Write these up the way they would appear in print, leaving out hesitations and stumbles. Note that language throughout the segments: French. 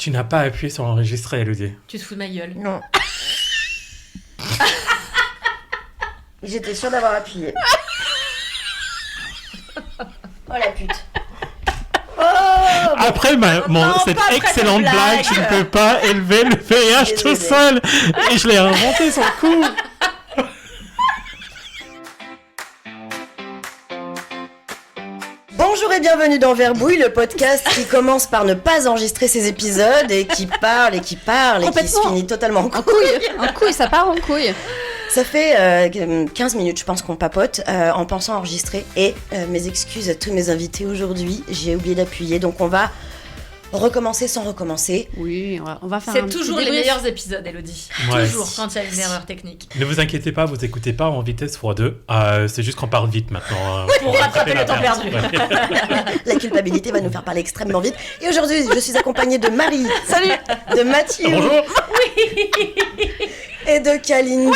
Tu n'as pas appuyé sur enregistrer, Elodie. Tu te fous de ma gueule. Non. J'étais sûre d'avoir appuyé. Oh la pute. Après cette pas après excellente ta blague. blague, je ne peux pas élever le VIH tout Désolée. seul. Et je l'ai inventé sur le coup. Bonjour et bienvenue dans Verbouille, le podcast qui commence par ne pas enregistrer ses épisodes et qui parle et qui parle et qui se finit totalement en couille. En couille, ça part en couille. Ça fait 15 minutes, je pense, qu'on papote en pensant enregistrer. Et mes excuses à tous mes invités aujourd'hui, j'ai oublié d'appuyer, donc on va recommencer sans recommencer. Oui, on va faire C'est toujours les meilleurs épisodes, Elodie. Ouais. Toujours, quand il y a une erreur technique. Ne vous inquiétez pas, vous écoutez pas en vitesse x2. C'est juste qu'on parle vite maintenant. Pour rattraper le temps perdu. Ouais. La culpabilité va nous faire parler extrêmement vite. Et aujourd'hui, je suis accompagnée de Marie. Salut. De Mathieu. Bonjour. Et de Kalindi.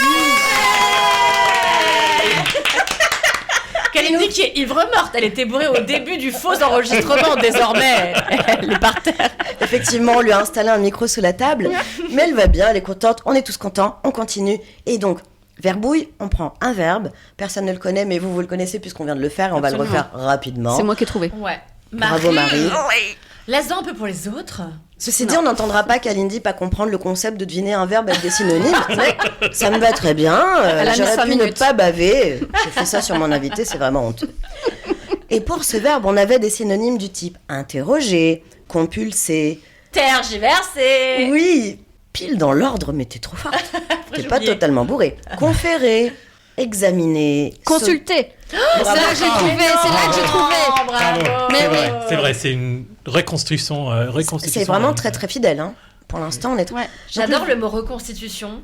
Kalindi qui est ivre-morte. Elle était bourrée au début du faux enregistrement. Désormais, elle est par terre. Effectivement, on lui a installé un micro sous la table. Mais elle va bien, elle est contente. On est tous contents. On continue. Et donc, verbouille, on prend un verbe. Personne ne le connaît, mais vous le connaissez puisqu'on vient de le faire. Et on va le Absolument. refaire rapidement. C'est moi qui ai trouvé. Ouais. Bravo, Marie. Laisse-en un peu pour les autres. Ceci dit, on n'entendra pas Kalindi pas comprendre le concept de deviner un verbe avec des synonymes. Mais ça me va très bien. Elle a mis J'aurais 5 pu ne minutes. pas baver. J'ai fait ça sur mon invité, c'est vraiment honteux. Et pour ce verbe, on avait des synonymes du type interroger, compulser. Tergiverser. Oui, pile dans l'ordre, mais t'es trop forte. T'es j'ai pas oublié. totalement bourré. Conférer, examiner. Consulter. C'est Bravo. là que j'ai trouvé, c'est là que j'ai trouvé. Bravo. Mais C'est oui. vrai, c'est vrai, c'est une reconstruction. C'est vraiment très très fidèle. Hein. Pour l'instant, on est... Ouais. J'adore le mot reconstitution.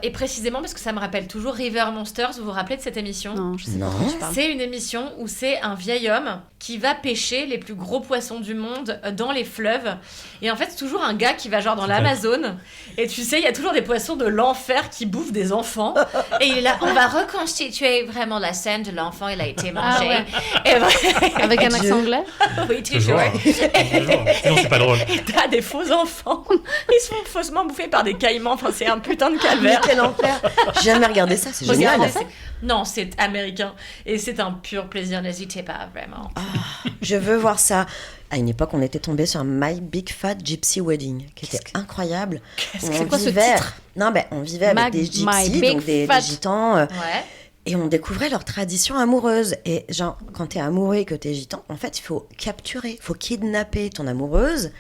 Et précisément parce que ça me rappelle toujours River Monsters. Vous vous rappelez de cette émission? Non, je sais Non. pas de quoi tu parles. C'est une émission où c'est un vieil homme qui va pêcher les plus gros poissons du monde dans les fleuves. Et en fait, c'est toujours un gars qui va genre dans l'Amazone. Et tu sais, il y a toujours des poissons de l'enfer qui bouffent des enfants. Et il est là, on va reconstituer vraiment la scène de l'enfant, il a été mangé. ouais. Et vraiment- Avec un accent anglais. oui, Toujours. toujours. Toujours. Sinon, c'est pas drôle. Et t'as des faux enfants. Ils se font faussement bouffés par des caïmans. Enfin, c'est un putain de Mais calvaire. quel enfer. J'ai jamais regardé ça, c'est génial. Regardez, non, c'est américain. Et c'est un pur plaisir, n'hésitez pas, vraiment. Je veux voir ça. À une époque, on était tombé sur My Big Fat Gypsy Wedding, qui était incroyable. C'est quoi ce vivait... titre? Non, ben, on vivait avec des My gypsies, Big donc des Fat- gitans, Ouais. et on découvrait leurs traditions amoureuses. Et genre, quand t'es amoureux et que t'es gitan, en fait, il faut capturer, il faut kidnapper ton amoureuse,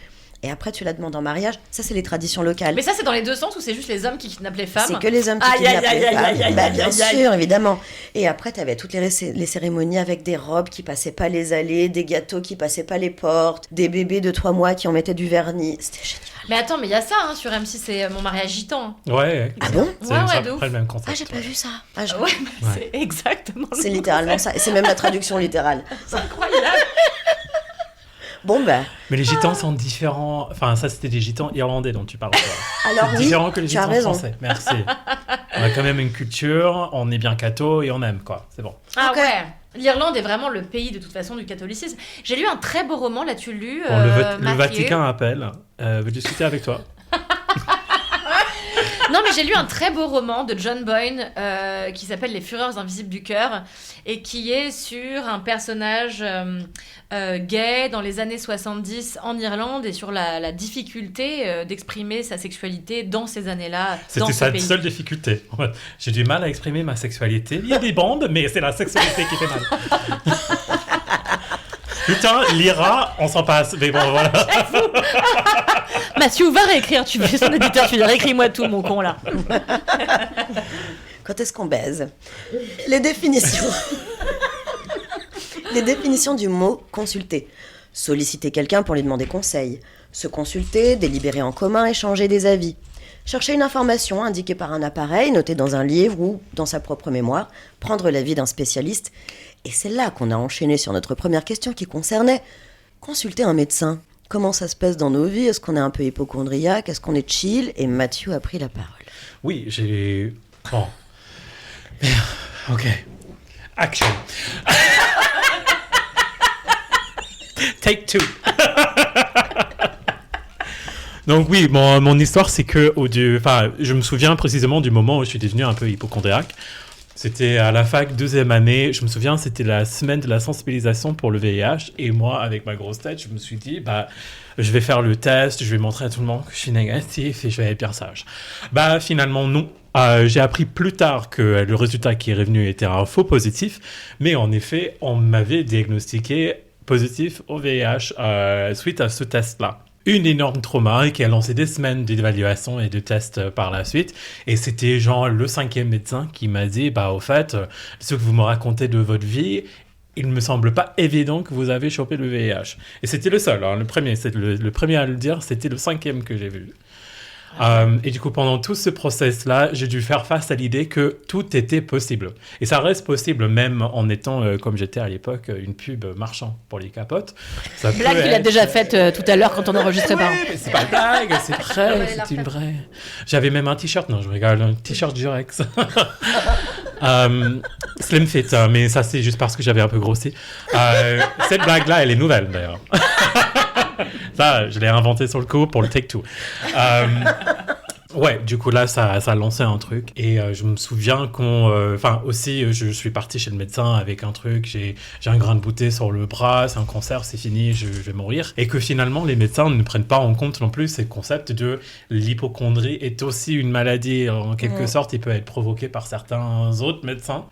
et après tu la demandes en mariage. Ça, c'est les traditions locales. Mais ça, c'est dans les deux sens ou c'est juste les hommes qui kidnappent les femmes? C'est que les hommes qui Aïe, aïe, kidnappent aïe, les aïe, femmes. aïe, aïe, Bah, aïe, bien aïe, aïe. sûr, évidemment. Et après, t'avais toutes les cérémonies avec des robes qui passaient pas les allées, des gâteaux qui passaient pas les portes, des bébés de 3 mois qui en mettaient du vernis. C'était génial. Mais attends, mais il y a ça hein, sur M6, c'est Mon mariage gitan. Ouais. Ah bon? C'est Ouais, à de peu ouf. près le même concept. Ah, j'ai pas vu ça. Ah, je- Ouais, mais c'est exactement le C'est mot. littéralement ça. Et c'est même la traduction littérale. C'est incroyable. Bon, bah. Mais les gitans sont différents. Enfin, ça, c'était des gitans irlandais dont tu parles. toi. Alors, C'est oui, différent que les tu as gitans raison. français. Merci. On a quand même une culture, on est bien catho et on aime, quoi. C'est bon. Ah Ok. ouais. L'Irlande est vraiment le pays de toute façon du catholicisme. J'ai lu un très beau roman, l'as-tu lu Bon, le Mathieu Vatican appelle. Veut discuter avec toi. Non, mais j'ai lu un très beau roman de John Boyne qui s'appelle Les Fureurs invisibles du cœur et qui est sur un personnage gay dans les années 70 en Irlande et sur la difficulté d'exprimer sa sexualité dans ces années-là, dans C'était ce sa pays. seule difficulté. En fait, j'ai du mal à exprimer ma sexualité. Il y a des bandes, mais c'est la sexualité qui fait mal. Putain, l'IRA, on s'en passe. Mais bon, voilà. Mathieu, va réécrire, tu es son éditeur, tu dis réécris-moi tout, mon con, là. Quand est-ce qu'on baise? Les définitions. Les définitions du mot consulter. Solliciter quelqu'un pour lui demander conseil. Se consulter, délibérer en commun, échanger des avis. Chercher une information indiquée par un appareil, notée dans un livre ou dans sa propre mémoire. Prendre l'avis d'un spécialiste. Et c'est là qu'on a enchaîné sur notre première question qui concernait consulter un médecin. Comment ça se passe dans nos vies? Est-ce qu'on est un peu hypocondriaque? Est-ce qu'on est chill? Et Mathieu a pris la parole. Oui, j'ai... Bon. Ok. Action. Take 2. Donc oui, mon histoire, c'est que je me souviens précisément du moment où je suis devenu un peu hypocondriaque. C'était à la fac, 2e année. Je me souviens, c'était la semaine de la sensibilisation pour le VIH. Et moi, avec ma grosse tête, je me suis dit, je vais faire le test, je vais montrer à tout le monde que je suis négatif et je vais être bien sage. Finalement, non. J'ai appris plus tard que le résultat qui est revenu était un faux positif. Mais en effet, on m'avait diagnostiqué positif au VIH suite à ce test-là. Une énorme trauma qui a lancé des semaines d'évaluation et de tests par la suite. Et c'était genre le 5e médecin qui m'a dit, au fait, ce que vous me racontez de votre vie, il ne me semble pas évident que vous avez chopé le VIH. Et c'était le seul, le premier. C'est le premier à le dire, c'était le 5e que j'ai vu. Et du coup, pendant tout ce process-là, j'ai dû faire face à l'idée que tout était possible. Et ça reste possible, même en étant, comme j'étais à l'époque, une pub marchand pour les capotes. Ça Blague qu'il a déjà faite tout à l'heure quand on enregistrait pas. Mais c'est pas une blague, c'est vrai, c'est une vraie. J'avais même un t-shirt, non, je rigole, un t-shirt Durex. Slim fit, mais ça, c'est juste parce que j'avais un peu grossi. Cette blague-là, elle est nouvelle, d'ailleurs. Ça, je l'ai inventé sur le coup pour le take-two. Ouais, du coup, là, ça a lancé un truc. Et je me souviens aussi, je suis parti chez le médecin avec un truc. J'ai un grain de beauté sur le bras, c'est un cancer, c'est fini, je vais mourir. Et que finalement, les médecins ne prennent pas en compte non plus ce concept de l'hypocondrie est aussi une maladie. En quelque sorte, il peut être provoqué par certains autres médecins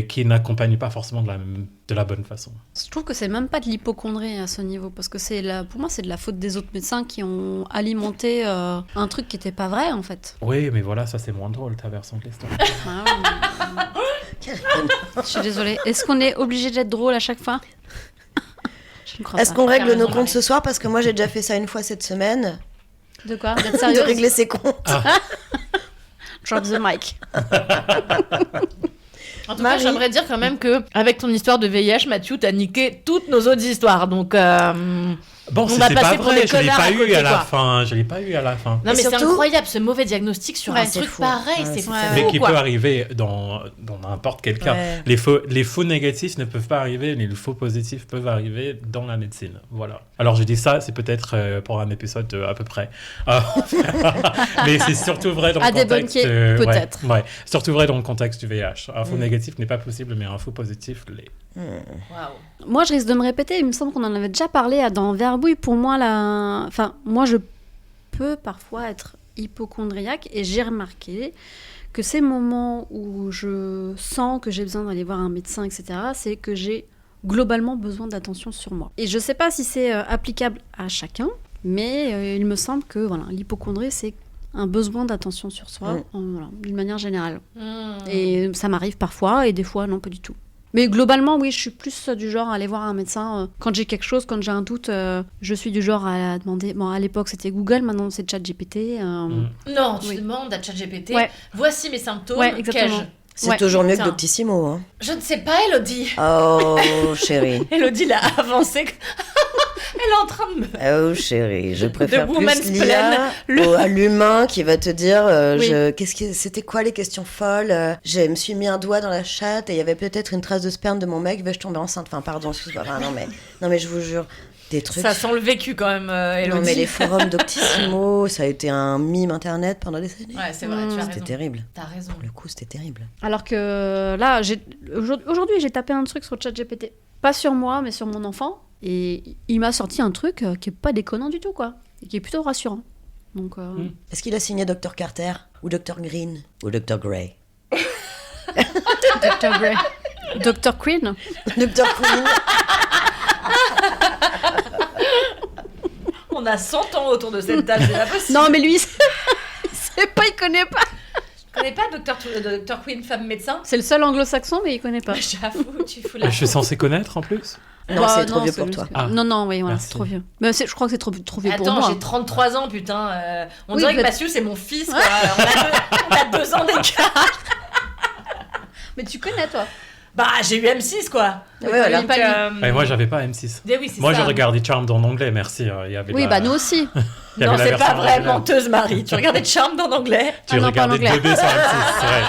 qui n'accompagnent pas forcément de la bonne façon. Je trouve que c'est même pas de l'hypocondrie à ce niveau, parce que pour moi, c'est de la faute des autres médecins qui ont alimenté un truc qui n'était pas vrai, en fait. Oui, mais voilà, ça c'est moins drôle, ta version de l'histoire. Je suis désolée. Est-ce qu'on est obligé d'être drôle à chaque fois? Je ne crois Est-ce pas. qu'on règle nos comptes ce soir? Parce que moi, j'ai déjà fait ça une fois cette semaine. De quoi? D'être De sérieuse? régler ses comptes. Drop the mic. En tout cas, j'aimerais dire quand même que avec ton histoire de VIH, Mathieu, t'as niqué toutes nos autres histoires. Donc, bon, on c'est va pas passer pour vrai, des je l'ai connards pas à eu côté, à la quoi. fin. Je l'ai pas eu à la fin. Non, mais c'est surtout- incroyable ce mauvais diagnostic sur un c'est truc fou. pareil. Ouais, C'est c'est fou, Mais qui quoi. peut arriver dans n'importe quel cas. Ouais. Les faux négatifs ne peuvent pas arriver, mais les faux positifs peuvent arriver dans la médecine. Voilà. Alors je dis ça, c'est peut-être pour un épisode à peu près. Mais c'est surtout vrai dans le À contexte. débunker, peut-être. Ouais, surtout vrai dans le contexte du VIH. Un faux négatif n'est pas possible, mais un faux positif l'est. Waouh. Moi, je risque de me répéter. Il me semble qu'on en avait déjà parlé dans Verbouille. Pour moi, moi, je peux parfois être hypocondriaque et j'ai remarqué que ces moments où je sens que j'ai besoin d'aller voir un médecin, etc., c'est que j'ai globalement besoin d'attention sur moi. Et je ne sais pas si c'est applicable à chacun, mais il me semble que l'hypocondrie, c'est un besoin d'attention sur soi, d'une manière générale. Et ça m'arrive parfois, et des fois, non, pas du tout. Mais globalement, oui, je suis plus du genre à aller voir un médecin quand j'ai quelque chose, quand j'ai un doute. Je suis du genre à demander... Bon, à l'époque, c'était Google, maintenant, c'est ChatGPT. Non, tu Oui. demandes à ChatGPT, Ouais. voici mes symptômes, Ouais, exactement. qu'ai-je? C'est Ouais. toujours mieux que Putain. Doctissimo. Hein. Je ne sais pas, Elodie. Oh, chérie. Elodie l'a avancé. Elle est en train de me... Oh, chérie. Je préfère The plus woman's l'IA plan, à l'humain qui va te dire Oui. c'était quoi les questions folles Je me suis mis un doigt dans la chatte et il y avait peut-être une trace de sperme de mon mec. Vais-je tomber enceinte? Enfin, pardon, excuse-moi. Enfin, non, mais je vous jure. Des trucs. Ça sent le vécu quand même, Elodie. Non, mais les forums Doctissimo, ça a été un mime internet pendant des années. Ouais, c'est vrai, tu as C'était raison. terrible. T'as raison. Pour le coup, c'était terrible. Alors que là, aujourd'hui, j'ai tapé un truc sur ChatGPT. Pas sur moi, mais sur mon enfant. Et il m'a sorti un truc qui est pas déconnant du tout, quoi. Et qui est plutôt rassurant. Donc, Est-ce qu'il a signé Dr Carter ou Dr Green ou Dr Grey? Dr. Grey. Dr. Queen. Dr Queen. On a 100 ans autour de cette table, c'est pas possible. Non, mais lui, il sait pas, il connaît pas. Tu connais pas Dr. Queen, femme médecin? C'est le seul anglo-saxon, mais il connaît pas. J'avoue, tu fous la... Je suis censé connaître en plus. Non, Bah, c'est trop vieux pour juste toi. que- Ah. Non, oui, voilà, Merci. c'est trop vieux. Mais je crois que c'est trop vieux pour Attends, moi. j'ai 33 ans, putain. On Oui, dirait que peut-être. Mathieu, c'est mon fils, quoi. On a 2 ans d'écart. Mais tu connais, toi. Bah, j'ai eu M6, quoi. Ouais, voilà. Donc, Et moi, j'avais pas M6. oui, c'est Moi, ça. je regardais Charmed en anglais, merci. Il y avait Oui, nous aussi. il y avait Non, la c'est pas version vrai, originale. menteuse, Marie. Tu regardais Charmed en anglais? Tu Ah non, pas en regardais anglais. bébé sur M6, c'est vrai.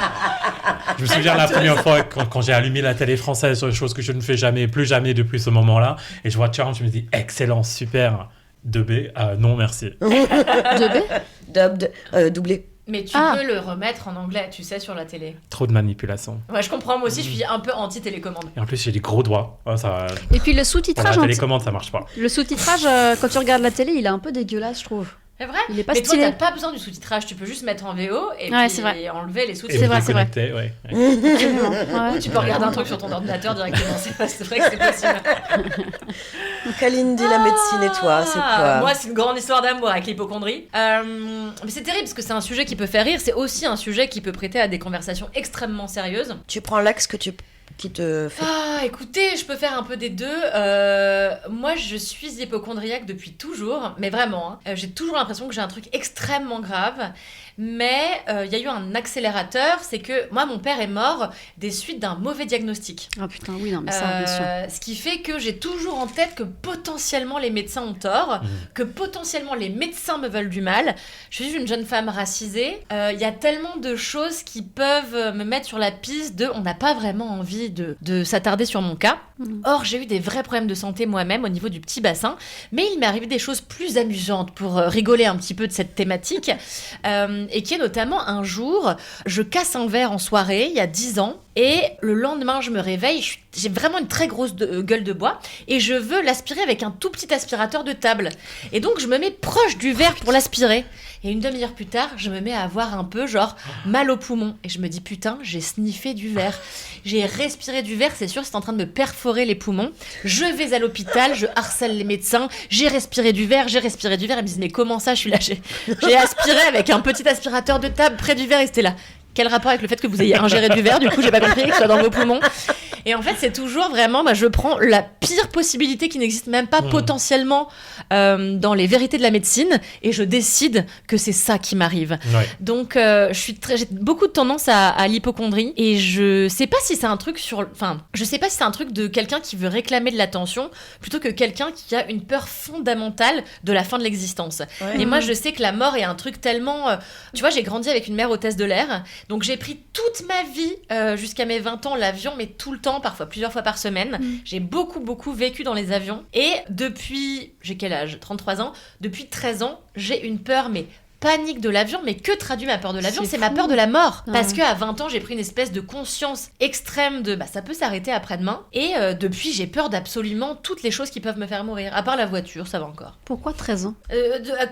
Je me souviens la première fois quand j'ai allumé la télé française, chose que je ne fais jamais, plus jamais depuis ce moment-là, et je vois Charmed, je me dis excellent, super. 2B, non merci. 2B. Dubbed, doublé. Mais tu peux le remettre en anglais, tu sais, sur la télé. Trop de manipulation. Ouais, je comprends, moi aussi, je suis un peu anti-télécommande. Et en plus, j'ai des gros doigts. Ça, Et puis le pour sous-titrage, la télécommande, ça marche pas. le sous-titrage quand tu regardes la télé, il est un peu dégueulasse, je trouve. C'est vrai. Il est pas Mais toi, stylé. t'as pas besoin du sous-titrage, tu peux juste mettre en VO et Ouais, puis c'est vrai. enlever les Et sous-titres. C'est vous vrai, c'est vrai. déconnectez, ouais. Absolument. Ouais. Tu peux regarder un truc sur ton ordinateur directement, c'est vrai que c'est possible. Kalindi, la médecine et toi, c'est quoi? Moi, c'est une grande histoire d'amour avec l'hypocondrie. Mais c'est terrible parce que c'est un sujet qui peut faire rire, c'est aussi un sujet qui peut prêter à des conversations extrêmement sérieuses. Tu prends l'axe qui te fait... Écoutez, je peux faire un peu des deux. Moi, je suis hypocondriaque depuis toujours, mais vraiment. J'ai toujours l'impression que j'ai un truc extrêmement grave. Mais il y a eu un accélérateur, c'est que moi, mon père est mort des suites d'un mauvais diagnostic. Ah putain, oui, non, mais ça, bien sûr. Ce qui fait que j'ai toujours en tête que potentiellement les médecins ont tort, que potentiellement les médecins me veulent du mal. Je suis une jeune femme racisée. Il y a tellement de choses qui peuvent me mettre sur la piste de on n'a pas vraiment envie de s'attarder sur mon cas. Or, j'ai eu des vrais problèmes de santé moi-même au niveau du petit bassin, mais il m'est arrivé des choses plus amusantes pour rigoler un petit peu de cette thématique. Et qui est notamment un jour, je casse un verre en soirée, il y a 10 ans, et le lendemain, je me réveille, j'ai vraiment une très grosse gueule de bois, et je veux l'aspirer avec un tout petit aspirateur de table. Et donc, je me mets proche du verre pour l'aspirer. Et une demi-heure plus tard, je me mets à avoir un peu, genre, mal au poumon. Et je me dis, putain, j'ai sniffé du verre. J'ai respiré du verre, c'est sûr, c'est en train de me perforer les poumons. Je vais à l'hôpital, je harcèle les médecins, j'ai respiré du verre. Ils me disent, mais comment ça, je suis là, j'ai aspiré avec un petit aspirateur de table près du verre, et c'était là. Quel rapport avec le fait que vous ayez ingéré du verre? Du coup, j'ai pas compris que ce soit dans vos poumons. Et en fait, c'est toujours vraiment, je prends la pire possibilité qui n'existe même pas potentiellement dans les vérités de la médecine, et je décide que c'est ça qui m'arrive. Ouais. Donc, j'ai beaucoup de tendance à l'hypocondrie, et je sais pas si c'est un truc je sais pas si c'est un truc de quelqu'un qui veut réclamer de l'attention plutôt que quelqu'un qui a une peur fondamentale de la fin de l'existence. Ouais. Et moi, je sais que la mort est un truc tellement, tu vois, j'ai grandi avec une mère hôtesse de l'air. Donc j'ai pris toute ma vie, jusqu'à mes 20 ans, l'avion, mais tout le temps, parfois plusieurs fois par semaine. J'ai beaucoup vécu dans les avions. Et depuis, j'ai quel âge? 33 ans. Depuis 13 ans, j'ai une peur, mais panique de l'avion. Mais que traduit ma peur de l'avion? C'est ma peur de la mort. Ouais. Parce qu'à 20 ans, j'ai pris une espèce de conscience extrême de ça peut s'arrêter après-demain. Et depuis, j'ai peur d'absolument toutes les choses qui peuvent me faire mourir. À part la voiture, ça va encore. Pourquoi 13 ans?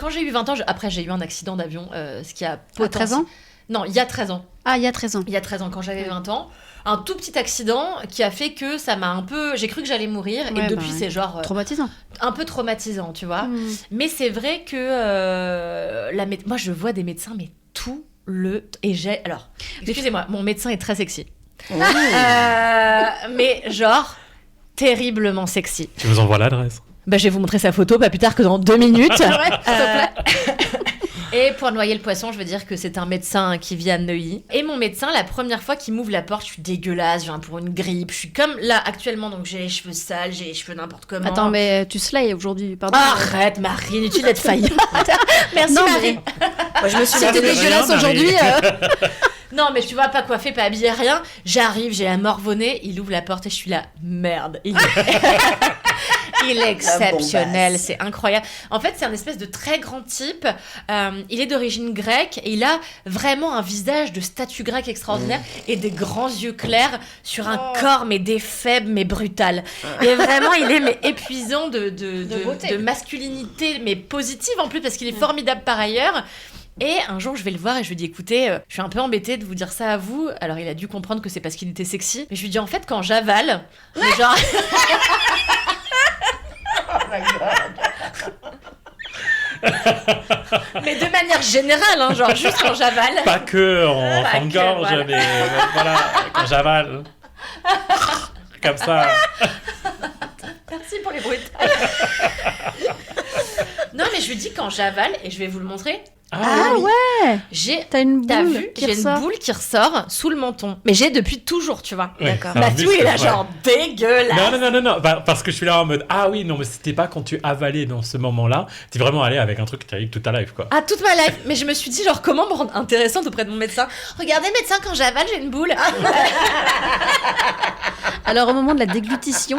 Quand j'ai eu 20 ans, après j'ai eu un accident d'avion, ce qui a À 13 ans? Non, il y a 13 ans. Ah, il y a 13 ans. Il y a 13 ans, quand j'avais 20 ans. Un tout petit accident qui a fait que ça m'a un peu... J'ai cru que j'allais mourir. Ouais, et depuis, ouais. c'est genre... Traumatisant. un peu traumatisant, tu vois. Mais c'est vrai que... Moi, je vois des médecins, mais tout le... Et j'ai... Alors, excusez-moi, mon médecin est très sexy. Mais genre, terriblement sexy. Tu nous envoies l'adresse? Je vais vous montrer sa photo, pas plus tard que dans 2 minutes. Et pour noyer le poisson, je veux dire que c'est un médecin qui vit à Neuilly. Et mon médecin, la première fois qu'il m'ouvre la porte, je suis dégueulasse, je viens pour une grippe. Je suis comme là actuellement, donc j'ai les cheveux sales, j'ai les cheveux n'importe comment. Attends, mais tu slay aujourd'hui, pardon. Arrête, Marie, inutile d'être faillite. Merci, Non, Marie. Moi, je me suis C'était fait dégueulasse rien, aujourd'hui. Non, mais tu vois, pas coiffée, pas habillée, rien. J'arrive, j'ai la morve-née, il ouvre la porte et je suis là, merde. Il est exceptionnel, c'est incroyable. En fait, c'est un espèce de très grand type. Il est d'origine grecque et il a vraiment un visage de statue grecque extraordinaire et des grands yeux clairs sur un corps, mais des faibles, mais brutal. Et vraiment, il est épuisant de masculinité, mais positive en plus, parce qu'il est formidable par ailleurs. Et un jour, je vais le voir et je lui dis, écoutez, je suis un peu embêtée de vous dire ça à vous. Alors, il a dû comprendre que c'est parce qu'il était sexy. Mais je lui dis, en fait, quand j'avale, mais genre... Mais de manière générale, hein, genre juste quand j'avale. Pas que en Pas fin de que, gorge, voilà. mais voilà, quand j'avale. Comme ça. Merci pour les bruitages. Non, mais je lui dis quand j'avale, et je vais vous le montrer, Ah oui. Ouais. T'as T'as vu, vu qui j'ai ressort. une boule qui ressort sous le menton. Mais j'ai depuis toujours, tu vois. Ouais, D'accord. c'est un Mathieu, muscle, il est là ouais. genre dégueulasse. Non. Parce que je suis là en mode ah oui, non, mais c'était pas quand tu avalais dans ce moment-là. T'es vraiment allé avec un truc qui arrive toute ta life, quoi. Ah, toute ma life. Mais je me suis dit, genre, comment me rendre intéressante auprès de mon médecin. Regardez, médecin, quand j'avale, j'ai une boule. Alors au moment de la déglutition,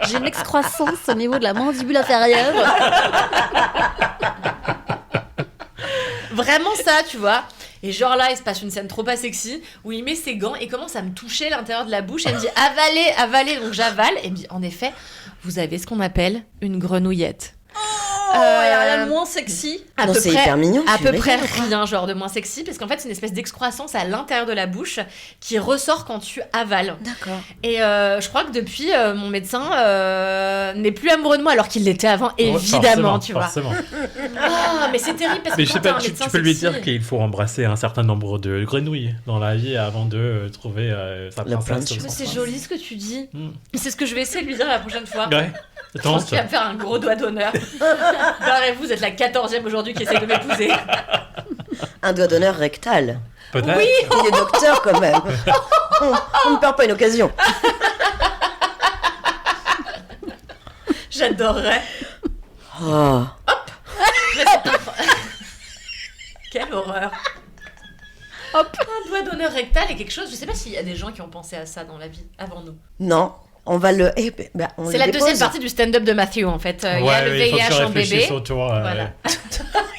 j'ai une excroissance au niveau de la mandibule inférieure. Vraiment ça, tu vois. Et genre là, il se passe une scène trop pas sexy où il met ses gants et commence à me toucher l'intérieur de la bouche. Elle me dit avalez. Donc j'avale. Et me dit en effet, vous avez ce qu'on appelle une grenouillette. Il y a rien de moins sexy. À Non, peu c'est près, hyper mignon. à tu peu rigoles près ou quoi rien, genre de moins sexy, parce qu'en fait c'est une espèce d'excroissance à l'intérieur de la bouche qui ressort quand tu avales. D'accord. Et je crois que depuis, mon médecin n'est plus amoureux de moi, alors qu'il l'était avant, évidemment, tu vois. Forcément. Ah, mais c'est terrible parce que Mais je sais quand t'as pas, un tu médecin peux lui sexy- dire qu'il faut embrasser un certain nombre de grenouilles dans la vie avant de trouver sa La princesse. planche. ou son C'est prince. joli ce que tu dis. Mm. C'est ce que je vais essayer de lui dire la prochaine fois. Ouais. Je Attends, pense qu'il va me faire un gros doigt d'honneur. Barrez-vous, vous êtes la 14e aujourd'hui qui essaie de m'épouser. Un doigt d'honneur rectal. peut-être. Oui. Il est docteur quand même. On ne perd pas une occasion. J'adorerais. Oh. Mais c'est pas- Quelle horreur. Hop. Un doigt d'honneur rectal est quelque chose. Je sais pas s'il y a des gens qui ont pensé à ça dans la vie avant nous. Non, on va le. On C'est le la dépose. deuxième partie du stand-up de Matthew en fait. Il y a le Ouais, il faut que tu VIH en bébé. réfléchisses autour, Voilà.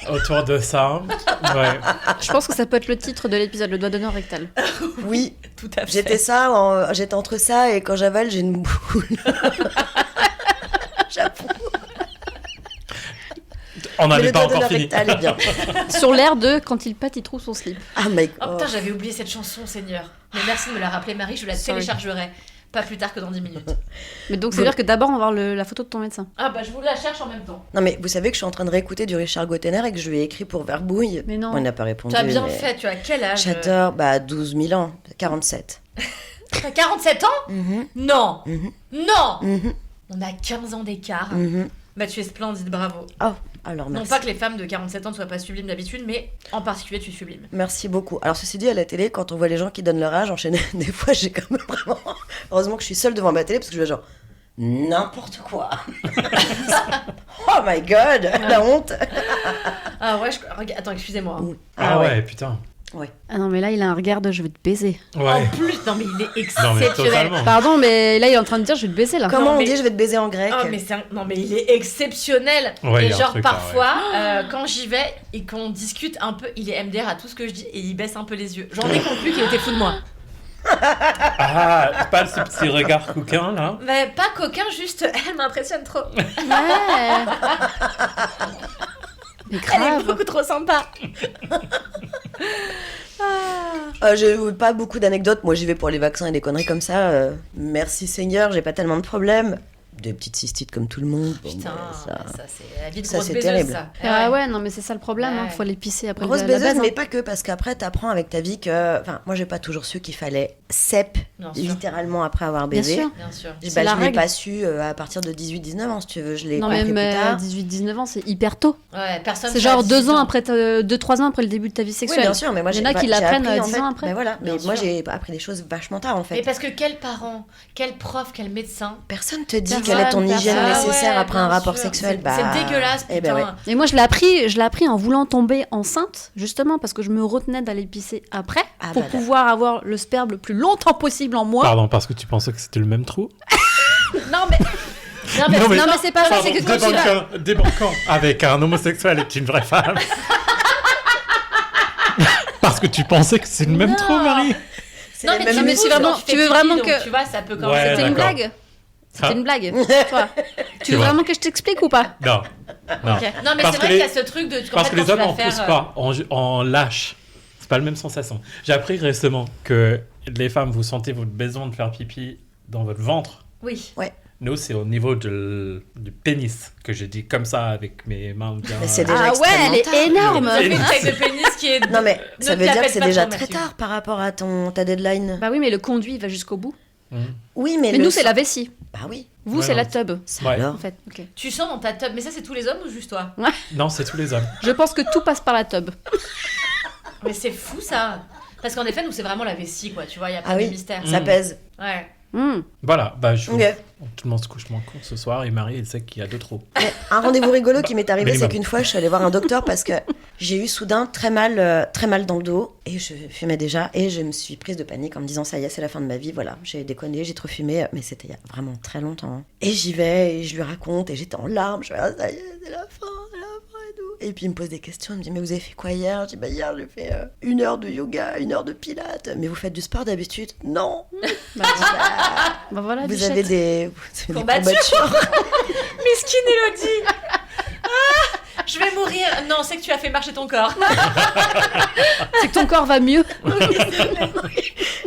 autour de ça. Ouais. Je pense que ça peut être le titre de l'épisode, le doigt d'honneur rectal. Oui, Tout à fait. j'étais entre ça et quand j'avale, j'ai une boule. J'avoue. On Mais n'avait le pas doigt encore d'honneur fini. rectal est bien. Sur l'air de quand il pète, il trouve son slip. Ah my Oh god. putain, j'avais oublié cette chanson, Seigneur. Mais merci de me la rappeler, Marie. Je la Sorry. téléchargerai. Pas plus tard que dans 10 minutes. Mais donc, c'est-à-dire que d'abord, on va voir la photo de ton médecin. Ah bah je vous la cherche en même temps. Non mais vous savez que je suis en train de réécouter du Richard Gottener et que je lui ai écrit pour Verbouille. Mais non. Bon, il n'a pas répondu. Tu as bien mais fait, tu as quel âge J'adore, 12 000 ans, 47. T'as 47 ans Mhm, Non mhm, Non mhm, On a 15 ans d'écart. mhm. Bah tu es splendide, bravo. Oh, alors Non merci. pas que les femmes de 47 ans ne soient pas sublimes d'habitude, mais en particulier tu es sublime. Merci beaucoup. Alors ceci dit, à la télé, quand on voit les gens qui donnent leur âge enchaîner, des fois j'ai quand même vraiment... Heureusement que je suis seule devant ma télé parce que je vais genre... N'importe quoi. Oh my god, la honte. Ah ouais, regarde, attends, excusez-moi. Ah ouais, putain. Ah non, mais là, il a un regard de je vais te baiser. Ouais. En plus, non mais il est Non, mais exceptionnel. totalement. Pardon, mais là, il est en train de dire je vais te baiser là. Comment Non, on mais- dit je vais te baiser en grec? Oh, mais non mais il est exceptionnel. Ouais, il et y a un genre truc là, parfois quand j'y vais et qu'on discute un peu, il est MDR à tout ce que je dis et il baisse un peu les yeux. J'en ai conclu qu'il était fou de moi. Ah, pas ce petit regard coquin là. Mais pas coquin, juste elle m'impressionne trop. Ouais. Mais Elle est grave. beaucoup trop sympa. J'ai pas beaucoup d'anecdotes. Moi, j'y vais pour les vaccins et des conneries comme ça. Merci Seigneur, j'ai pas tellement de problèmes. Des petites cystites comme tout le monde. Bon, Putain, bah, ça c'est la vie de ça, grosse c'est baiseuse terrible. ça. Ah ouais, non, mais c'est ça le problème. Ouais. Hein. Faut les pisser après Grosse la baiseuse, baise, mais hein. pas que, parce qu'après, t'apprends avec ta vie que... Enfin, moi, j'ai pas toujours su qu'il fallait cep, Bien sûr. littéralement après avoir Bien baisé. sûr. Bien sûr. Je C'est la je l'ai règle. pas su à partir de 18-19 ans, si tu veux. Je l'ai Non, compris même plus tard. 18-19 ans, c'est hyper tôt. Ouais, personne. C'est fait à genre 18 ans. 2-3 ans après le début de ta vie Oui, sexuelle. bien sûr, mais moi, Il y en j'ai a qui j'ai l'apprennent appris, en 10 fait. ans après. Ben voilà, mais Bien moi, sûr. j'ai appris des choses vachement tard, en fait. Mais parce que quels parents, quel prof, quel médecin. Personne te dit Personne, quelle est ton hygiène personne. nécessaire Ah ouais, après un bien rapport sûr. sexuel. C'est dégueulasse, putain. Eh ben ouais. Et moi, je l'ai appris en voulant tomber enceinte, justement, parce que je me retenais d'aller pisser après, Ah pour bah, pouvoir avoir le sperme le plus longtemps possible en moi. Pardon, parce que tu pensais que c'était le même trou. Non mais. Non mais, Non, mais- Non, mais c'est pas ça, c'est que quand tu vas... Débanquant avec un homosexuel et une vraie femme. Parce que tu pensais que c'est le même Non. trou, Marie. C'est Non les mais mêmes tu me mais mots. si vraiment- tu tu veux vraiment que- Tu vois, ça peut quand Ouais, même. C'était une d'accord. blague. C'était Ah. une blague. Toi. Tu veux vrai. vraiment que je t'explique ou pas? Non. Non. Ok. Non mais Parce c'est que vrai les- qu'il y a ce truc de. Parce que les hommes en en poussent pas, en lâche. C'est pas la même sensation. J'ai appris récemment que les femmes, vous sentez votre besoin de faire pipi dans votre ventre. Oui. Nous, c'est au niveau du pénis que j'ai dit comme ça avec mes mains bien. Mais c'est déjà Ah ouais, elle extrêmement est tard. Vous énorme. avez une taille de pénis qui est. Non mais Ne ça te veut la dire que pète c'est pas déjà trop, très Mathieu. tard par rapport à ta deadline. Bah oui, mais le conduit il va jusqu'au bout. Oui, mais Mais nous, c'est la vessie. Bah oui, Vous, Ouais, c'est non. la tub. ça Ouais. En alors. fait, ok. Tu sens dans ta tub, mais ça c'est tous les hommes ou juste toi? Non, c'est tous les hommes. Je pense que tout passe par la tub. Mais c'est fou ça. Parce qu'en effet, nous c'est vraiment la vessie quoi, tu vois, il y a pas Ah de oui. mystère. Ça pèse. Ouais. Voilà, bah, Ok. tout le monde se couche moins con ce soir et Marie, elle sait qu'il y a deux trous. Mais un rendez-vous rigolo qui m'est arrivé, Minimum. c'est qu'une fois, je suis allée voir un docteur parce que j'ai eu soudain très mal dans le dos et je fumais déjà et je me suis prise de panique en me disant ça y est, c'est la fin de ma vie, voilà, j'ai déconné, j'ai trop fumé, mais c'était il y a vraiment très longtemps. Hein. Et j'y vais et je lui raconte et j'étais en larmes, je fais ah, ça y est, c'est la fin et tout. Et puis il me pose des questions, il me dit mais vous avez fait quoi hier? Je dis bah hier j'ai fait 1 heure de yoga, 1 heure de pilates, mais vous faites du sport d'habitude? Non. Bah, bah voilà, Vous Bichette. avez des Courbatures. Miskin Elodie. Ah, je vais mourir. Non, c'est que tu as fait marcher ton corps. C'est que ton corps va mieux.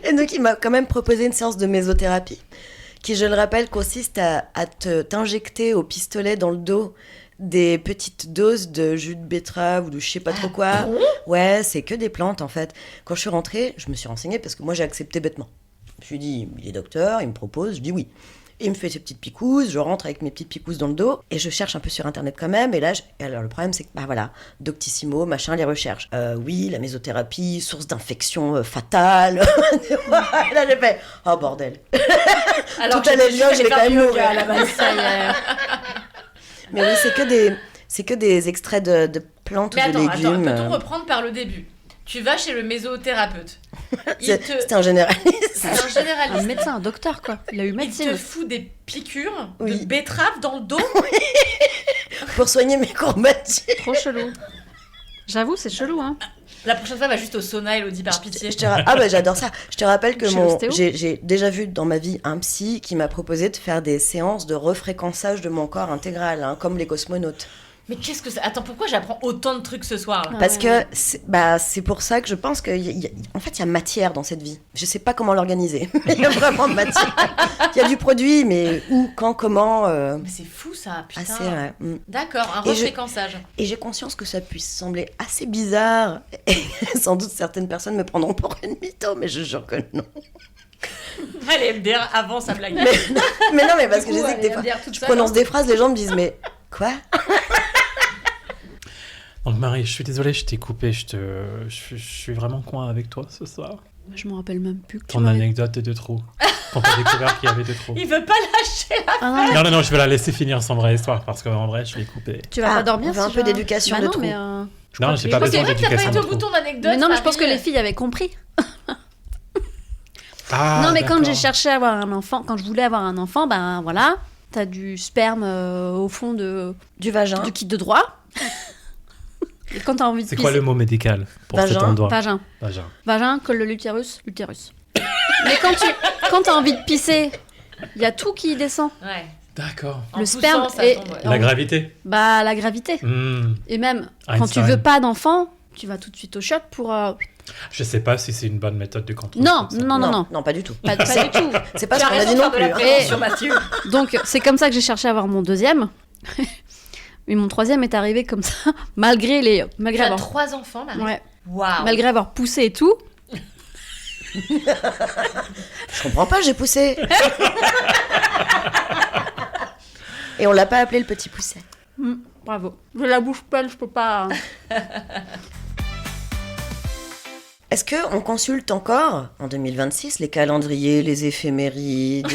Et donc, il m'a quand même proposé une séance de mésothérapie, qui, je le rappelle, consiste à t'injecter au pistolet dans le dos des petites doses de jus de betterave ou de je sais pas trop quoi. Ouais, c'est que des plantes, en fait. Quand je suis rentrée, je me suis renseignée parce que moi, j'ai accepté bêtement. Je me suis dit, il est docteur, il me propose, je dis oui. Il me fait ses petites picousses, je rentre avec mes petites picousses dans le dos et je cherche un peu sur internet quand même. Et là, alors le problème c'est que, bah voilà, Doctissimo, machin, les recherches. Oui, la mésothérapie, source d'infection fatale. Là, j'ai fait, oh bordel. Alors Tout allait bien, je je l'ai quand même mourir. à la base. Ça y est. Mais oui, c'est que des extraits de plantes Mais ou de attends, légumes. peut-on reprendre par le début? Tu vas chez le mésothérapeute. C'était un généraliste. C'est un Un généraliste. médecin, un docteur, quoi. Il a eu Il te médecine. fout des piqûres de Oui. betterave dans le dos. Pour soigner mes courbatures. Trop chelou. J'avoue, c'est chelou, hein. La prochaine fois, va juste au sauna, Elodie, par pitié. Ah bah j'adore ça. Je te rappelle que Chez l'ostéo. j'ai déjà vu dans ma vie un psy qui m'a proposé de faire des séances de refréquençage de mon corps intégral, hein, comme les cosmonautes. Mais qu'est-ce que c'est? Attends, pourquoi j'apprends autant de trucs ce soir là? Parce que c'est pour ça que je pense qu'en fait il y a matière dans cette vie. Je sais pas comment l'organiser, mais il y a vraiment matière. Il y a du produit, mais où, quand, comment. Mais c'est fou ça, putain. Assez, ouais. D'accord, un Et je- refréquençage. Et j'ai conscience que ça puisse sembler assez bizarre, et sans doute certaines personnes me prendront pour une mytho, mais je jure que non. Allez me dire avant sa blague. Mais non, mais parce que je sais que des fois, je prononce des phrases, les gens me disent mais quoi? Donc Marie, je suis désolé, je t'ai coupé, je suis vraiment coin avec toi ce soir. Je me rappelle même plus que tu Ton m'avais- anecdote des deux trous. Quand t'as découvert qu'il y avait deux trous. Il veut pas lâcher là. Ah non, Non, je vais la laisser finir sans vraie histoire parce qu'en vrai, je l'ai coupée. tu vas pas dormir on fait si un peu je- d'éducation Bah de non, trous. mais Non, j'ai Mais pas c'est besoin vrai que t'as pas d'éducation été de au bout de trous. ton anecdote. Mais non, mais je pense que Marie. les filles avaient compris. Ah, non, mais quand d'accord. j'ai cherché à avoir un enfant, quand je voulais avoir un enfant, ben voilà, t'as du sperme au fond Du vagin. du kit de droit. Et quand t'as envie de C'est pisser, quoi le mot médical pour Vagin. cet endroit? vagin. Vagin. Vagin, colle de l'utérus, l'utérus. Mais quand t'as envie de pisser, il y a tout qui descend. Ouais. D'accord. En Le poussant, sperme ça et- tombe, ouais. La gravité. Bah, la gravité. Hmm. Et même, quand tu Einstein. veux pas d'enfant, tu vas tout de suite au shop pour... Je sais pas si c'est une bonne méthode de contrôle. Non, comme ça. Non, pas du tout. pas du tout. C'est pas Tu ce as qu'on a raison dit de non faire de la plus. prévention, Mathieu. Donc, c'est comme ça que j'ai cherché à avoir mon deuxième. Mais mon troisième est arrivé comme ça, malgré Tu as avoir... 3 enfants, Marie. Ouais, Waouh. malgré avoir poussé et tout. Je comprends pas, j'ai poussé. Et on l'a pas appelé le petit pousset. Bravo. Je la bouche pleine, je peux pas... Est-ce qu'on consulte encore, en 2026, les calendriers, les éphémérides?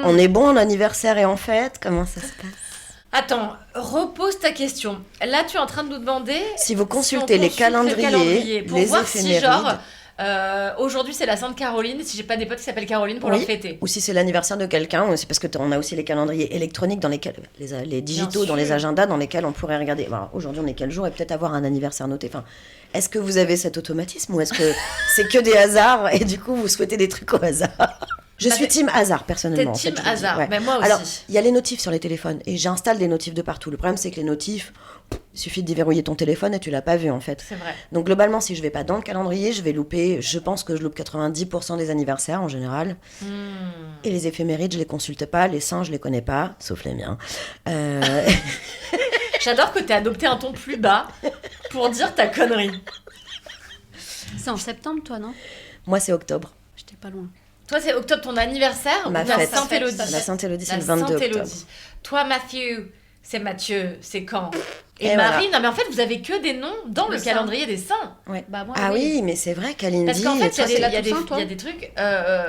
On est bon en anniversaire et en fête? Comment ça se passe? Attends, repose ta question. Là, tu es en train de nous demander Si vous si consultez on les consulte le calendriers, pour les voir si éphémérides, genre aujourd'hui c'est la Sainte Caroline, si j'ai pas des potes qui s'appellent Caroline pour Oui. leur fêter. ou si c'est l'anniversaire de quelqu'un, ou c'est parce que on a aussi les calendriers électroniques dans lesquels les digitaux Bien dans les sûr. agendas dans lesquels on pourrait regarder. Voilà, aujourd'hui on est quel jour et peut-être avoir un anniversaire noté. Enfin, est-ce que vous avez cet automatisme ou est-ce que c'est que des hasards et du coup vous souhaitez des trucs au hasard? Je Bah, suis team hasard T'es personnellement. en fait, team je vous le dis, hasard, ouais. mais moi aussi. Alors, il y a les notifs sur les téléphones et j'installe des notifs de partout. Le problème c'est que les notifs, il suffit de déverrouiller ton téléphone et tu l'as pas vu en fait. C'est vrai. Donc globalement, si je vais pas dans le calendrier, je vais louper, je pense que je loupe 90% des anniversaires en général. Et les éphémérides, je les consulte pas, les saints, je les connais pas, sauf les miens. J'adore que t'aies adopté un ton plus bas pour dire ta connerie. C'est en septembre, toi, non? Moi, c'est octobre. J'étais pas loin. Toi, c'est octobre ton anniversaire Ma ou la fête. Sainte-Élodie? La Sainte-Élodie, c'est La le 22 octobre. Sainte-Élodie. Toi, Mathieu, c'est Mathieu, c'est quand? Et Et Marie, voilà. non mais en fait, vous avez que des noms dans le Le saint. calendrier des saints. Bah, moi, Ah oui, mais c'est vrai, Kalindi. Parce qu'en fait, toi, c'est la Toussaint, toi il y a des trucs...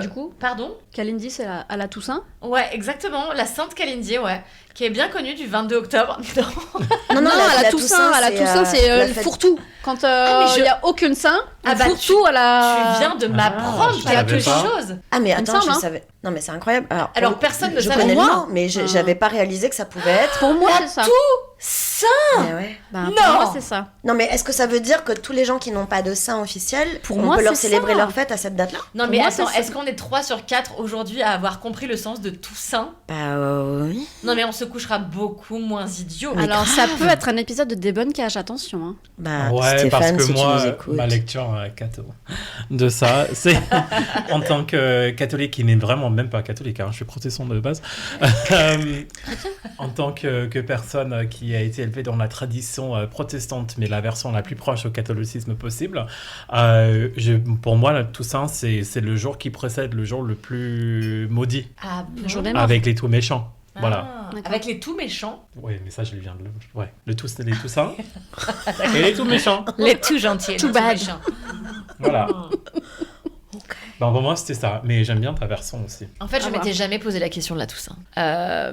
Du coup, Pardon? Kalindi, c'est à la Toussaint. Ouais, exactement. La Sainte Kalindi, ouais. Qui est bien connue du 22 octobre. Non. Non, à la Toussaint, c'est la le fête- fourre-tout. Quand mais il n'y a aucune saint, Ah le bah, fourre-tout à la... Tu viens de m'apprendre je quelque savais pas. chose. Ah mais Il me attends, semble, je hein. savais. Non mais c'est incroyable. Alors, personne ne je savait. connais le Moi nom, mais j'avais pas réalisé que ça pouvait être. Pour moi, c'est ça. Saint. Mais ouais. Bah, Non. pour moi, c'est ça. Non mais est-ce que ça veut dire que tous les gens qui n'ont pas de saint officiel, Pour on moi, peut leur c'est célébrer ça. leur fête à cette date-là? Non Pour mais moi, attends, c'est ça. est-ce qu'on est 3 sur 4 aujourd'hui à avoir compris le sens de Toussaint? Bah oui. Non mais on se couchera beaucoup moins idiots. Mais Alors, ça grave. peut être un épisode de débunkage, attention. Hein. Bah Ouais, Stéphane, parce que si tu moi, nous écoutes. ma lecture catho de ça, c'est en tant que catholique qui n'est vraiment même pas catholique, hein, je suis protestant de base, en tant que personne qui a été élevée dans la tradition protestante, mais la version la plus proche au catholicisme possible, pour moi, la Toussaint, c'est le jour qui précède le jour le plus maudit, Ah, Le jour des morts. avec les tout méchants. Voilà. Ah, D'accord. avec les tout méchants. Oui, mais ça, je viens de le... Ouais, les Toussaint et les tout méchants. Les tout gentils. et Too les bad. méchants. Voilà. Ben, pour moi, c'était ça. Mais j'aime bien ta version aussi. En fait, je Ah, m'étais bah. jamais posé la question de la Toussaint.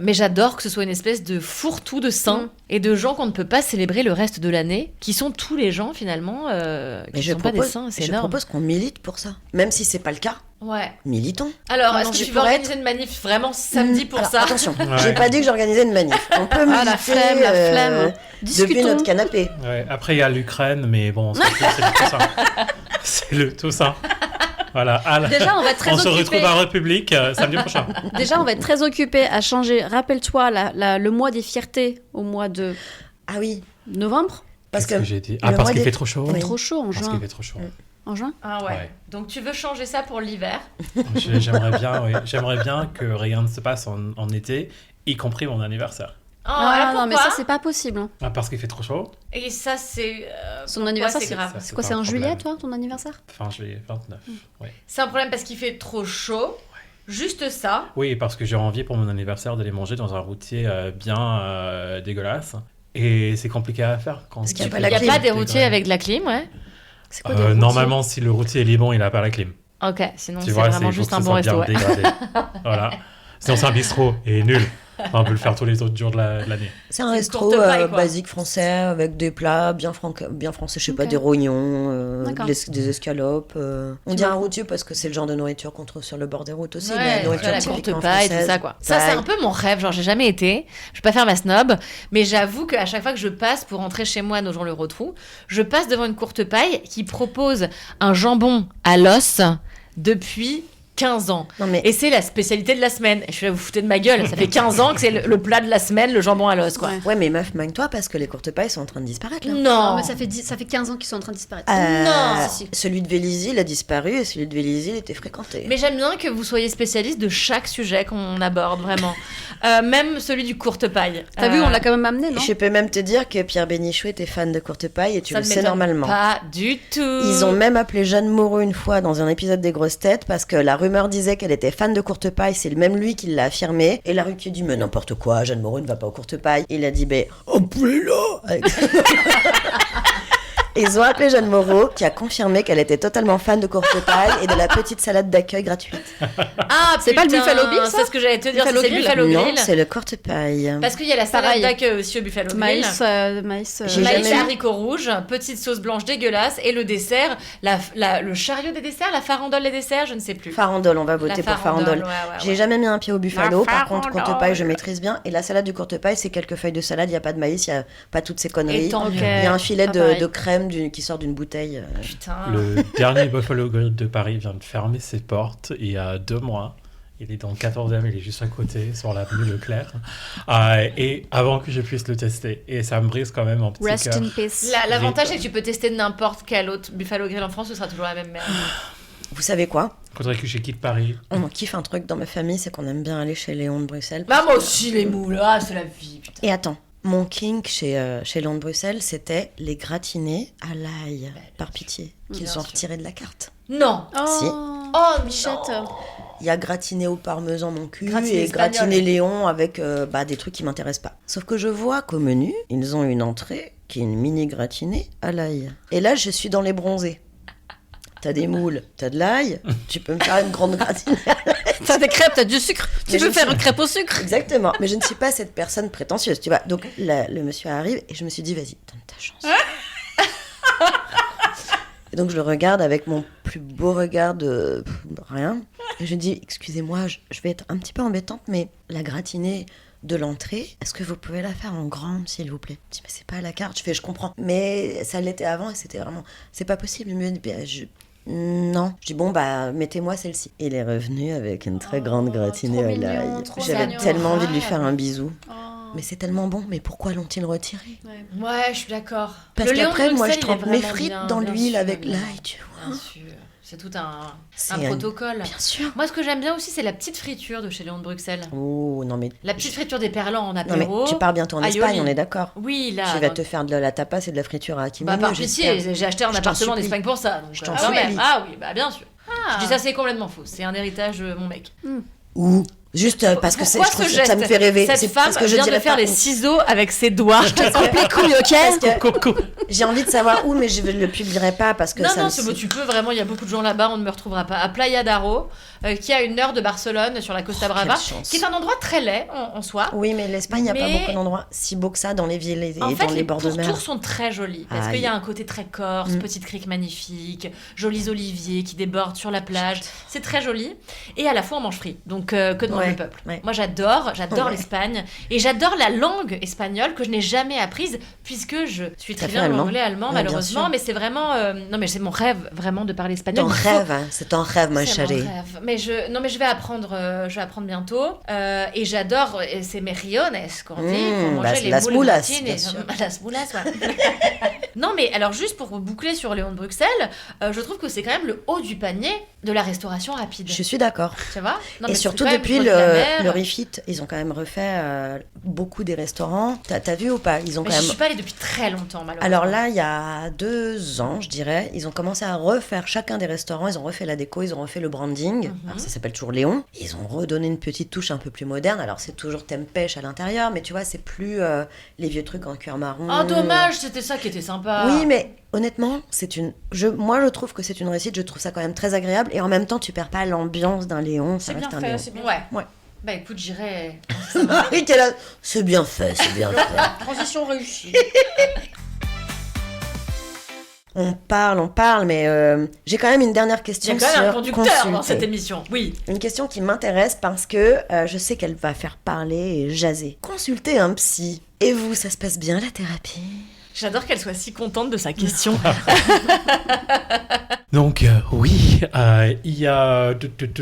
Mais j'adore que ce soit une espèce de fourre-tout de saints et de gens qu'on ne peut pas célébrer le reste de l'année, qui sont tous les gens finalement qui Mais ne je sont pas des propose, saints. C'est je énorme. propose qu'on milite pour ça. Même si c'est pas le cas, Ouais. militons. Alors, Non, est-ce non, que je tu veux pourrais organiser une manif vraiment samedi pour Alors, ça? Attention, Ouais. j'ai pas dit que j'organisais une manif. On peut militer la flemme. depuis Discutons. notre canapé. Ouais, après, il y a l'Ukraine, mais bon, c'est le Toussaint. C'est le Toussaint. Voilà. Déjà, on va être très On se occupés. retrouve à République samedi prochain. Déjà, on va être très occupés à changer. Rappelle-toi, le mois des fiertés au mois de Ah oui, novembre. parce Qu'est-ce que j'ai dit? le Ah, parce mois qu'il des- fait trop chaud. Oui. Trop chaud en Parce qu'il juin. fait trop chaud. En juin Ah ouais. Ouais. Donc tu veux changer ça pour l'hiver? J'aimerais bien, oui. J'aimerais bien que rien ne se passe en été, y compris mon anniversaire. Oh, Ah alors non, mais pourquoi? ça, c'est pas possible. Hein. Ah, parce qu'il fait trop chaud. Et ça, c'est. Son anniversaire, c'est grave. Ça, C'est quoi, pas c'est un en juillet, problème. toi, ton anniversaire Fin juillet 29. Ouais. C'est un problème parce qu'il fait trop chaud. Juste ça. Oui, parce que j'ai envie pour mon anniversaire d'aller manger dans un routier bien dégueulasse. Et c'est compliqué à faire quand Parce qu'il y a tu pas fais la Il n'y a clim. pas des routiers avec de la clim, ouais. c'est quoi des routiers Normalement, si le routier est libre, il n'a pas la clim. Ok, sinon Tu c'est vois, vraiment il faut juste que un ce bon soit resto. bien Ouais. dégradé. Voilà. Sinon, c'est un bistrot et nul. Enfin, on peut le faire tous les autres jours de l'année. C'est un C'est une resto courte paille, quoi. basique français avec des plats bien français, je sais pas, Ok. des rognons, D'accord. des escalopes. On Tu dit un vois. routier parce que c'est le genre de nourriture qu'on trouve sur le bord des routes aussi, mais Ouais, la nourriture la typiquement courte paille, tout française. ça quoi. Ça c'est un peu mon rêve, genre j'ai jamais été, je vais pas faire ma snob, mais j'avoue qu'à chaque fois que je passe pour rentrer chez moi à Nogent-le-Rotrou, je passe devant une courte paille qui propose un jambon à l'os depuis 15 ans. Non mais Et c'est la spécialité de la semaine. Et je suis là, vous foutez de ma gueule, ça fait 15 ans que c'est le plat de la semaine, le jambon à l'os quoi. Ouais. ouais, mais meuf, magne-toi parce que les courtes pailles sont en train de disparaître là. Non, Non, mais ça fait 15 ans qu'ils sont en train de disparaître. Non. Si, si. Celui de Vélizy, il a disparu et celui de Vélizy, il était fréquenté. Mais j'aime bien que vous soyez spécialiste de chaque sujet qu'on aborde, vraiment. Même celui du courte paille. T'as vu, on l'a quand même amené, non Je peux même te dire que Pierre Bénichou était fan de courte paille et tu Ça le ne sais m'étonne normalement. Pas du tout. Ils ont même appelé Jeanne Moreau une fois dans un épisode des Grosses Têtes parce que la rumeur disait qu'elle était fan de courte paille, c'est même lui qui l'a affirmé. Et la rue qui dit mais n'importe quoi, Jeanne Moreau ne va pas aux courtes pailles. Il a dit ben appelez-la. Ils ont appelé Jeanne Moreau qui a confirmé qu'elle était totalement fan de courte paille et de la petite salade d'accueil gratuite. Ah, C'est pas le putain, Buffalo Bill, ça C'est ce que j'allais te dire, Buffalo c'est le Grill Buffalo Non, Grill. c'est le courte paille. Parce qu'il y a la salade Pareil. d'accueil aussi au Buffalo Grill. Maïs, J'ai Maïs jamais et vu. haricots rouges, petite sauce blanche dégueulasse et le dessert, le chariot des desserts, la farandole des desserts, je ne sais plus. Farandole, on va voter La pour farandole. ouais, ouais, J'ai ouais. jamais mis un pied au buffalo, La par contre courte farandole. paille je maîtrise bien. Et la salade du courte paille c'est quelques feuilles de salade, il n'y a pas de maïs, il n'y a pas toutes ces conneries. Et tant mieux. Il y a un filet Ah, pareil. de crème qui sort d'une bouteille. Putain. Le dernier Buffalo Grill de Paris vient de fermer ses portes il y a 2 mois. Il est dans le 14e, il est juste à côté, sur l'avenue Leclerc. Et avant que je puisse le tester. Et ça me brise quand même en petit Rest cœur. in peace. L'avantage, c'est que tu peux tester n'importe quel autre Buffalo Grill en France, ce sera toujours la même merde. Vous savez quoi? Faudrait que je quitte Paris. On kiffe un truc dans ma famille, c'est qu'on aime bien aller chez Léon de Bruxelles. Bah, moi aussi, les moules, ah, c'est la vie, putain. Et attends, mon kink chez Léon de Bruxelles, c'était les gratinés à l'ail, par pitié, qu'ils bien ont sûr. retirés de la carte. Non. Oh, Si. Oh, Bichette. non. Il y a gratiné au parmesan mon cul Gratiné et espagnol. gratiné Léon avec des trucs qui m'intéressent pas. Sauf que je vois qu'au menu, ils ont une entrée qui est une mini gratinée à l'ail. Et là, je suis dans les bronzés. T'as des moules, t'as de l'ail, tu peux me faire une grande gratinée. T'as des crêpes, t'as du sucre. Mais Tu veux je faire sais. une crêpe au sucre? Exactement. Mais je ne suis pas cette personne prétentieuse, tu vois. Donc le monsieur arrive et je me suis dit, vas-y, donne ta chance. Et donc je le regarde avec mon plus beau regard de rien. Et je lui dis, excusez-moi, je vais être un petit peu embêtante, mais la gratinée de l'entrée, est-ce que vous pouvez la faire en grande, s'il vous plaît? Je dis, mais c'est pas à la carte. Je comprends. Mais ça l'était avant et c'était vraiment, c'est pas possible. Il me dit, non. Je dis, bon, mettez-moi celle-ci. Il est revenu avec une très grande gratinée trop à mignon, l'ail. trop J'avais mignon. tellement envie de lui faire un bisou. Oh. Mais c'est tellement bon, mais pourquoi l'ont-ils retiré? Ouais, je suis d'accord. Parce Le Léon de qu'après, moi, je Bruxelles, il est trempe mes vraiment frites bien, dans bien l'huile sûr, avec bien l'ail, tu vois. Bien sûr. C'est tout un C'est protocole. Bien sûr. Moi, ce que j'aime bien aussi, c'est la petite friture de chez Léon de Bruxelles. Oh, non mais... La petite friture des perlans en Non mais apéro. tu pars bientôt en aioli. Espagne, on est d'accord. Oui, là. Tu vas te faire de la tapas et de la friture à Kimonio, Par pitié, j'ai acheté un Je t'en appartement en supplie. Espagne pour ça. Donc, Je t'en quand même. supplie. Ah oui, bien sûr. Je dis ça, c'est complètement faux. C'est un héritage de mon mec. Ou juste parce que Pourquoi je trouve ce que ça me geste fait rêver. Cette C'est femme parce que je vient de dirais faire pas les où. ciseaux avec ses doigts. Je te coupe les couilles, ok? Parce que Coucou. j'ai envie de savoir où, mais je ne le publierai pas parce que Non, ça non, me... tu peux vraiment, il y a beaucoup de gens là-bas, on ne me retrouvera pas. À Playa d'Aro, qui est à 1 heure de Barcelone, sur la Costa Brava, quelle chance. qui est un endroit très laid en soi. Oui, mais l'Espagne, il n'y a pas Mais- beaucoup d'endroits si beaux que ça dans les villes et En fait, dans les bords de mer. pourtours sont très jolis, parce Aïe. qu'il y a un côté très corse, petite crique magnifique, jolis oliviers qui débordent sur la plage. C'est très joli. Et à la fois, on mange frit. Donc, que demande Ouais, le peuple? ouais. Moi, j'adore Ouais. l'Espagne. Et j'adore la langue espagnole que je n'ai jamais apprise, puisque je suis T'as fait trilingue allemand. anglais, allemand, Ouais, bien malheureusement. sûr. Mais c'est vraiment... non, mais c'est mon rêve, vraiment, de parler espagnol. Ton Il faut- rêve, hein, c'est ton rêve, ma C'est mon chérie. rêve. Mais je vais apprendre bientôt. Et j'adore, et c'est meriones qu'on dit, pour manger las les moulas, moules gratines bien et sûr. las moulas, ouais. Non, mais alors juste pour boucler sur Léon de Bruxelles, je trouve que c'est quand même le haut du panier de la restauration rapide. Je suis d'accord. Tu vois. Non, Et mais surtout c'est quand même depuis proche de la mer. le refit, ils ont quand même refait beaucoup des restaurants. T'as vu ou pas? Ils ont Mais quand je même. suis pas allée depuis très longtemps, malheureusement. Alors là, il y a 2 ans, je dirais, ils ont commencé à refaire chacun des restaurants. Ils ont refait la déco, ils ont refait le branding. Alors ça s'appelle toujours Léon. Ils ont redonné une petite touche un peu plus moderne. Alors c'est toujours thème pêche à l'intérieur, mais tu vois, c'est plus les vieux trucs en cuir marron. Oh, dommage, c'était ça qui était sympa. Oui, mais honnêtement, moi je trouve que c'est une réussite. Je trouve ça quand même très agréable. Et en même temps, tu perds pas l'ambiance d'un Léon. Ça C'est bien reste un fait, Léon. c'est bien. Ouais. Ouais. Bah écoute, j'irai. Marie, qu'elle a... C'est bien fait, c'est bien fait. Transition réussie. On parle, mais j'ai quand même une dernière Il y question a quand même un sur conducteur dans consulter. cette émission. Oui. Une question qui m'intéresse parce que je sais qu'elle va faire parler et jaser. Consulter un psy. Et vous, ça se passe bien la thérapie? J'adore qu'elle soit si contente de sa question. Donc oui, il y a,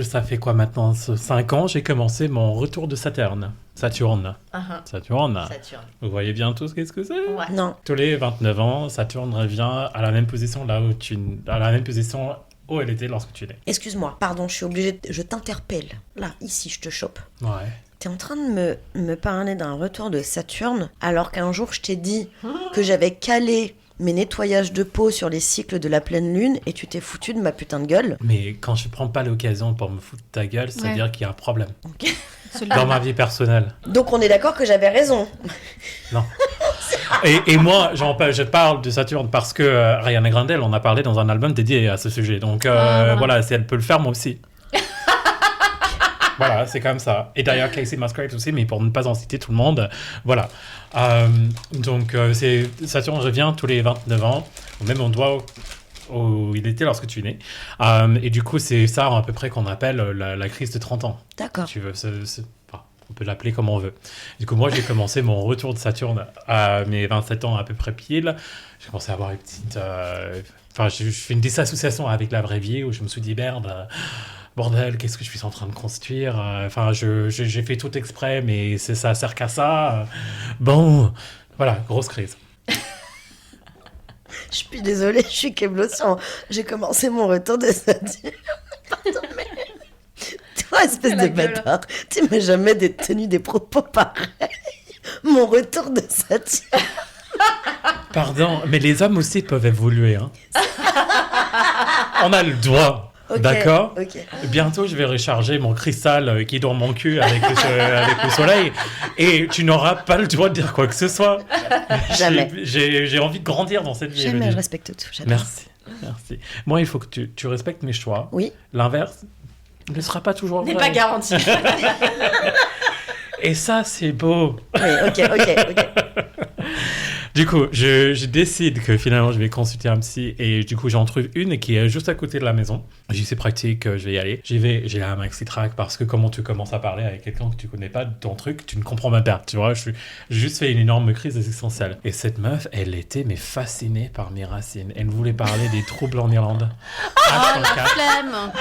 ça fait quoi maintenant, 5 ans, j'ai commencé mon retour de Saturne. Saturne. Saturne. Vous voyez bien tous qu'est-ce que c'est? Ouais. Non. Tous les 29 ans, Saturne revient à la même position là où où elle était lorsque tu es né. Excuse-moi, pardon, je suis obligée, je t'interpelle. Là, ici, je te chope. Ouais. T'es en train de me parler d'un retour de Saturne, alors qu'un jour, je t'ai dit que j'avais calé mes nettoyages de peau sur les cycles de la pleine lune et tu t'es foutu de ma putain de gueule. Mais quand je prends pas l'occasion pour me foutre de ta gueule, c'est-à-dire qu'il y a un problème Celui- dans ma vie personnelle. Donc on est d'accord que j'avais raison. Non. Et moi, je parle de Saturne parce que Ariana Grande, on a parlé dans un album dédié à ce sujet. Donc voilà, si elle peut le faire, moi aussi. Voilà, c'est comme ça. Et d'ailleurs, Casey Musgraves aussi, mais pour ne pas en citer tout le monde, voilà. Donc, Saturne revient tous les 29 ans, au même endroit où il était lorsque tu es né. Et du coup, c'est ça à peu près qu'on appelle la crise de 30 ans. D'accord. Tu veux, on peut l'appeler comme on veut. Du coup, moi, j'ai commencé mon retour de Saturne à mes 27 ans à peu près pile. J'ai commencé à avoir une petite... je fais une désassociation avec la vraie vie où je me suis dit, merde, bordel, qu'est-ce que je suis en train de construire? J'ai fait tout exprès, mais ça sert qu'à ça. Bon, voilà, grosse crise. Je suis désolée, je suis Keblossian. J'ai commencé mon retour de Saturne. Pardon, mais... Toi, espèce La de gueule. bâtard, tu m'as jamais tenu des propos pareils. Mon retour de Saturne. Pardon, mais les hommes aussi peuvent évoluer. Hein. On a le droit. Ok, D'accord. ok. Bientôt, je vais recharger mon cristal qui est dans mon cul avec le soleil. Et tu n'auras pas le droit de dire quoi que ce soit. Jamais. J'ai envie de grandir dans cette vie. Jamais, Elodie. je respecte tout. Jamais. Merci. Moi, il faut que tu respectes mes choix. Oui. L'inverse ne sera pas toujours N'est vrai. pas garanti. Et ça, c'est beau. Oui, ok. Du coup, je décide que finalement, je vais consulter un psy et du coup, j'en trouve une qui est juste à côté de la maison. J'ai dit, c'est pratique, je vais y aller. J'y vais, j'ai la maxi track parce que comment tu commences à parler avec quelqu'un que tu connais pas de ton truc, tu ne comprends même pas, tu vois. J'ai juste fait une énorme crise existentielle. Et cette meuf, elle était mais fascinée par mes racines. Elle voulait parler des troubles en Irlande. Oh, la flemme.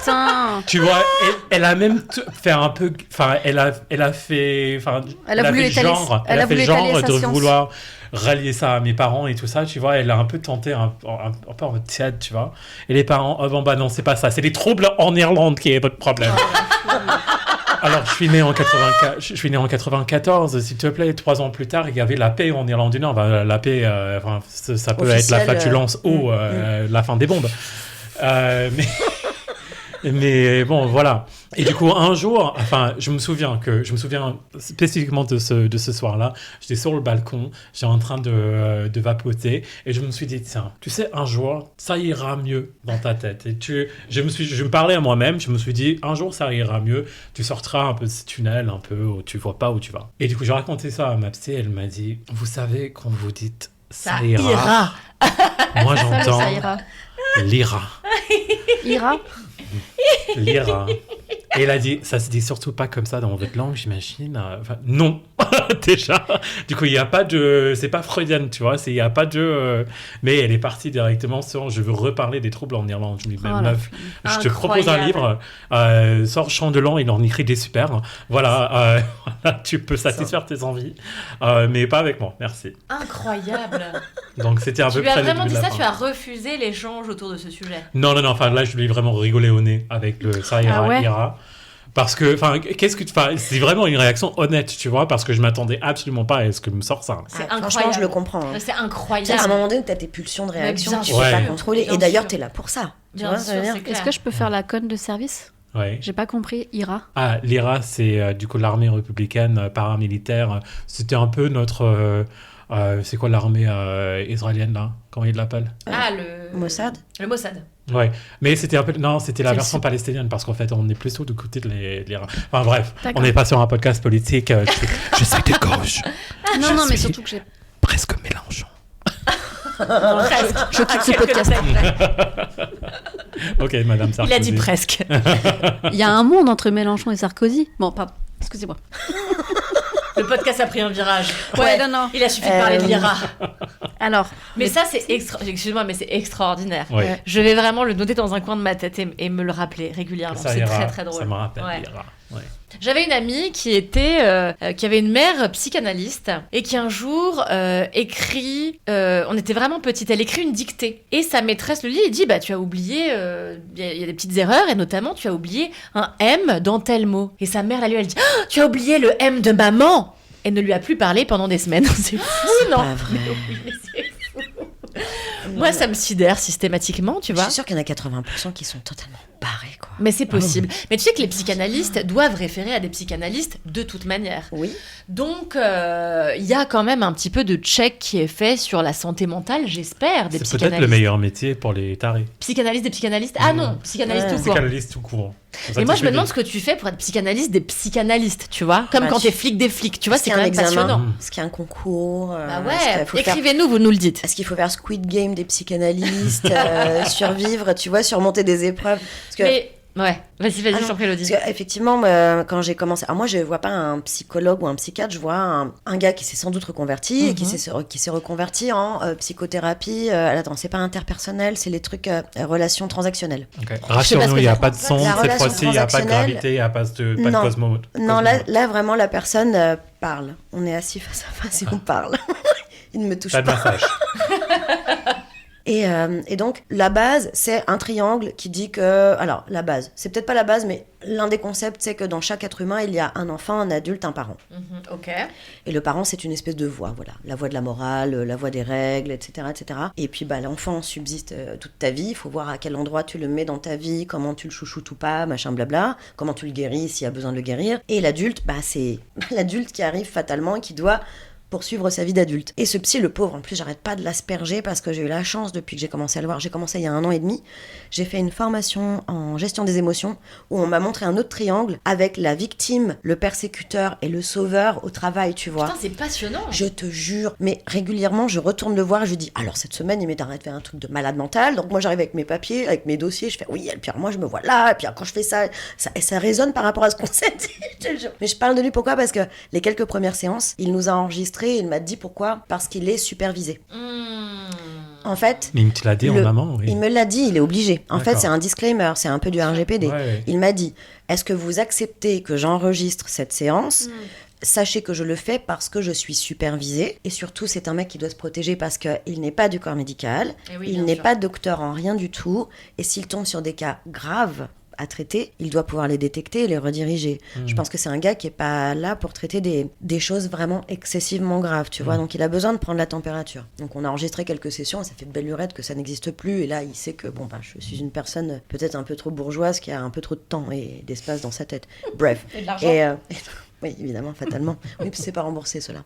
Putain. Tu vois, elle a même fait un peu, enfin, elle a fait, enfin, Elle a voulu fait étaler- genre, elle a fait voulu genre étaler sa de science. vouloir rallier ça à mes parents et tout ça, tu vois, elle a un peu tenté un peu en mode tiède, tu vois. Et les parents, oh bon bah non, c'est pas ça, c'est les troubles en Irlande qui est votre problème. Alors, je suis né en 94, s'il te plaît. 3 ans plus tard, il y avait la paix en Irlande du Nord. Ben, la paix, enfin, ça peut être la Officielle, flatulence ou la fin des bombes. Mais bon, voilà. Et du coup, un jour, enfin, je me souviens spécifiquement de ce soir-là. J'étais sur le balcon, j'étais en train de vapoter, et je me suis dit, tiens, tu sais, un jour, ça ira mieux dans ta tête. Et je me parlais à moi-même, je me suis dit, un jour, ça ira mieux. Tu sortiras un peu de ce tunnel, un peu où tu vois pas où tu vas. Et du coup, j'ai raconté ça à ma psy, elle m'a dit, vous savez, quand vous dites, ça ira. Moi, j'entends Ça ira. l'ira. Ira. L'ira. Et elle a dit, ça se dit surtout pas comme ça dans votre langue, j'imagine. Enfin, non, déjà. Du coup, il n'y a pas de... C'est pas freudienne, tu vois. Il n'y a pas de... Mais elle est partie directement sur... Je veux reparler des troubles en Irlande. Je me dis, Oh, meuf, je te propose un livre. Sors Chandelan, il en écrit des super. Voilà, tu peux satisfaire tes envies. Mais pas avec moi, merci. Incroyable. Donc, c'était un Tu peu lui as près le vraiment début dit de la ça, fin. tu as refusé l'échange autour de ce sujet. Non, enfin là, je lui ai vraiment rigolé au nez avec le ça ira, Ah ouais ira. Parce que, enfin, c'est vraiment une réaction honnête, tu vois, parce que je m'attendais absolument pas à ce que me sort ça. C'est Franchement, incroyable. je le comprends. Hein. C'est Tu sais, à un incroyable. moment donné, t'as tes pulsions de réaction bien que tu sûr. peux pas Ouais. contrôler. Bien Et d'ailleurs, sûr. t'es là pour ça. Tu Bien vois, sûr, ça veut dire c'est clair. Est-ce que je peux faire la conne de service? Ouais. J'ai pas compris. Ira. Ah, l'IRA, c'est du coup l'armée républicaine paramilitaire. C'était un peu notre... c'est quoi l'armée israélienne, là? Comment ils l'appellent? Ah, le Mossad. Le Mossad. Ouais, mais c'était un peu... Non, c'était la C'est le version palestinienne, parce qu'en fait, on est plutôt du côté de l'IRA. Enfin bref, D'accord. on n'est pas sur un podcast politique. Je sais de gauche. Non, mais suis- surtout que j'ai. Presque Mélenchon. Presque. Je quitte ce Quelques podcast. détails. Ok, Madame Il Sarkozy. a dit presque. Il y a un monde entre Mélenchon et Sarkozy. Bon, pardon. Excusez-moi. Le podcast a pris un virage. Ouais, non. Il a suffi de parler de l'IRA. Alors. Mais ça, c'est excuse-moi, mais c'est extraordinaire. Ouais. Je vais vraiment le noter dans un coin de ma tête et me le rappeler régulièrement. Ça C'est ira, très très drôle. Ça me rappelle Ouais. l'IRA. Ouais. J'avais une amie qui avait une mère psychanalyste et qui un jour écrit, on était vraiment petite, elle écrit une dictée et sa maîtresse le lit et dit bah tu as oublié, il y a des petites erreurs et notamment tu as oublié un M dans tel mot. Et sa mère la lui elle dit ah, tu as oublié le M de maman. Elle ne lui a plus parlé pendant des semaines. C'est fou, non? Pas vrai. Mais oui, mais c'est fou. Moi, ça me sidère systématiquement, tu Je vois. suis sûre qu'il y en a 80% qui sont totalement barrés, quoi. Mais c'est possible. Mais tu sais que les psychanalystes doivent référer à des psychanalystes de toute manière. Oui. Donc, il y a quand même un petit peu de check qui est fait sur la santé mentale, j'espère, des C'est psychanalystes. peut-être le meilleur métier pour les tarés. Psychanalyste des psychanalystes? Ah non, psychanalyste Ouais. tout court. Psychanalyste tout courant. C'est ça Et que moi, tu je me fais demande dire. ce que tu fais pour être psychanalyste des psychanalystes, tu vois. Comme Bah, quand tu- t'es flic des flics, tu vois, Est-ce c'est qu'il y quand a un même examen passionnant. Est-ce qu'il y a un concours Bah est-ce qu'il ouais, faut faire- écrivez-nous, vous nous le dites. Est-ce qu'il faut faire Squid Game des psychanalystes, survivre, tu vois, surmonter des épreuves? Parce que, Mais, ouais, vas-y, Ah je non, t'en prie, Elodie. parce que, effectivement, quand j'ai commencé... Alors moi, je vois pas un psychologue ou un psychiatre, je vois un gars qui s'est sans doute reconverti et qui s'est reconverti en psychothérapie. Attends, c'est pas interpersonnel, c'est les trucs relations transactionnelles. Ok. ce Rassure-nous, que il n'y a ça pas de son, La cette relation fois-ci, il n'y a pas de transactionnelle. gravité, il n'y a pas de Non. cosmo. Non, là, vraiment, la personne parle. On est assis face à face et on parle. Il ne me touche Pas de pas. massage. Et donc, la base, c'est un triangle qui dit que... Alors, la base, c'est peut-être pas la base, mais l'un des concepts, c'est que dans chaque être humain, il y a un enfant, un adulte, un parent. Ok. Et le parent, c'est une espèce de voix, voilà. La voix de la morale, la voix des règles, etc., etc. Et puis, l'enfant subsiste toute ta vie. Il faut voir à quel endroit tu le mets dans ta vie, comment tu le chouchoutes ou pas, machin blabla. Comment tu le guéris s'il y a besoin de le guérir. Et l'adulte, c'est l'adulte qui arrive fatalement et qui doit poursuivre sa vie d'adulte. Et ce psy, le pauvre, en plus, j'arrête pas de l'asperger parce que j'ai eu la chance depuis que j'ai commencé à le voir. J'ai commencé il y a 1 an et demi. J'ai fait une formation en gestion des émotions où on m'a montré un autre triangle avec la victime, le persécuteur et le sauveur au travail, tu vois. Putain, c'est passionnant. Je te jure, mais régulièrement, je retourne le voir et je lui dis, alors cette semaine, il m'est arrêté de faire un truc de malade mental. Donc moi, j'arrive avec mes papiers, avec mes dossiers, je fais oui, et puis alors, moi, je me vois là, et puis alors, quand je fais ça, ça résonne par rapport à ce qu'on s'est dit, je te jure. Mais je parle de lui, pourquoi ? Parce que les quelques premières séances, il nous a enregistrés, il m'a dit pourquoi ? Parce qu'il est supervisé. En fait, Mais il te l'a dit en amont, oui. il me l'a dit, il est obligé. En fait, D'accord. c'est un disclaimer, c'est un peu du RGPD. Ouais. Il m'a dit, est-ce que vous acceptez que j'enregistre cette séance ? Sachez que je le fais parce que je suis supervisée. Et surtout, c'est un mec qui doit se protéger parce qu'il n'est pas du corps médical. Eh oui, il bien n'est sûr. pas docteur en rien du tout. Et s'il tombe sur des cas graves à traiter, il doit pouvoir les détecter et les rediriger. Je pense que c'est un gars qui est pas là pour traiter des choses vraiment excessivement graves, tu vois. Donc il a besoin de prendre la température. Donc on a enregistré quelques sessions et ça fait de belle lurette que ça n'existe plus. Et là, il sait que je suis une personne peut-être un peu trop bourgeoise qui a un peu trop de temps et d'espace dans sa tête. Bref. Et de l'argent. Oui, évidemment, fatalement. Oui, c'est pas remboursé, cela.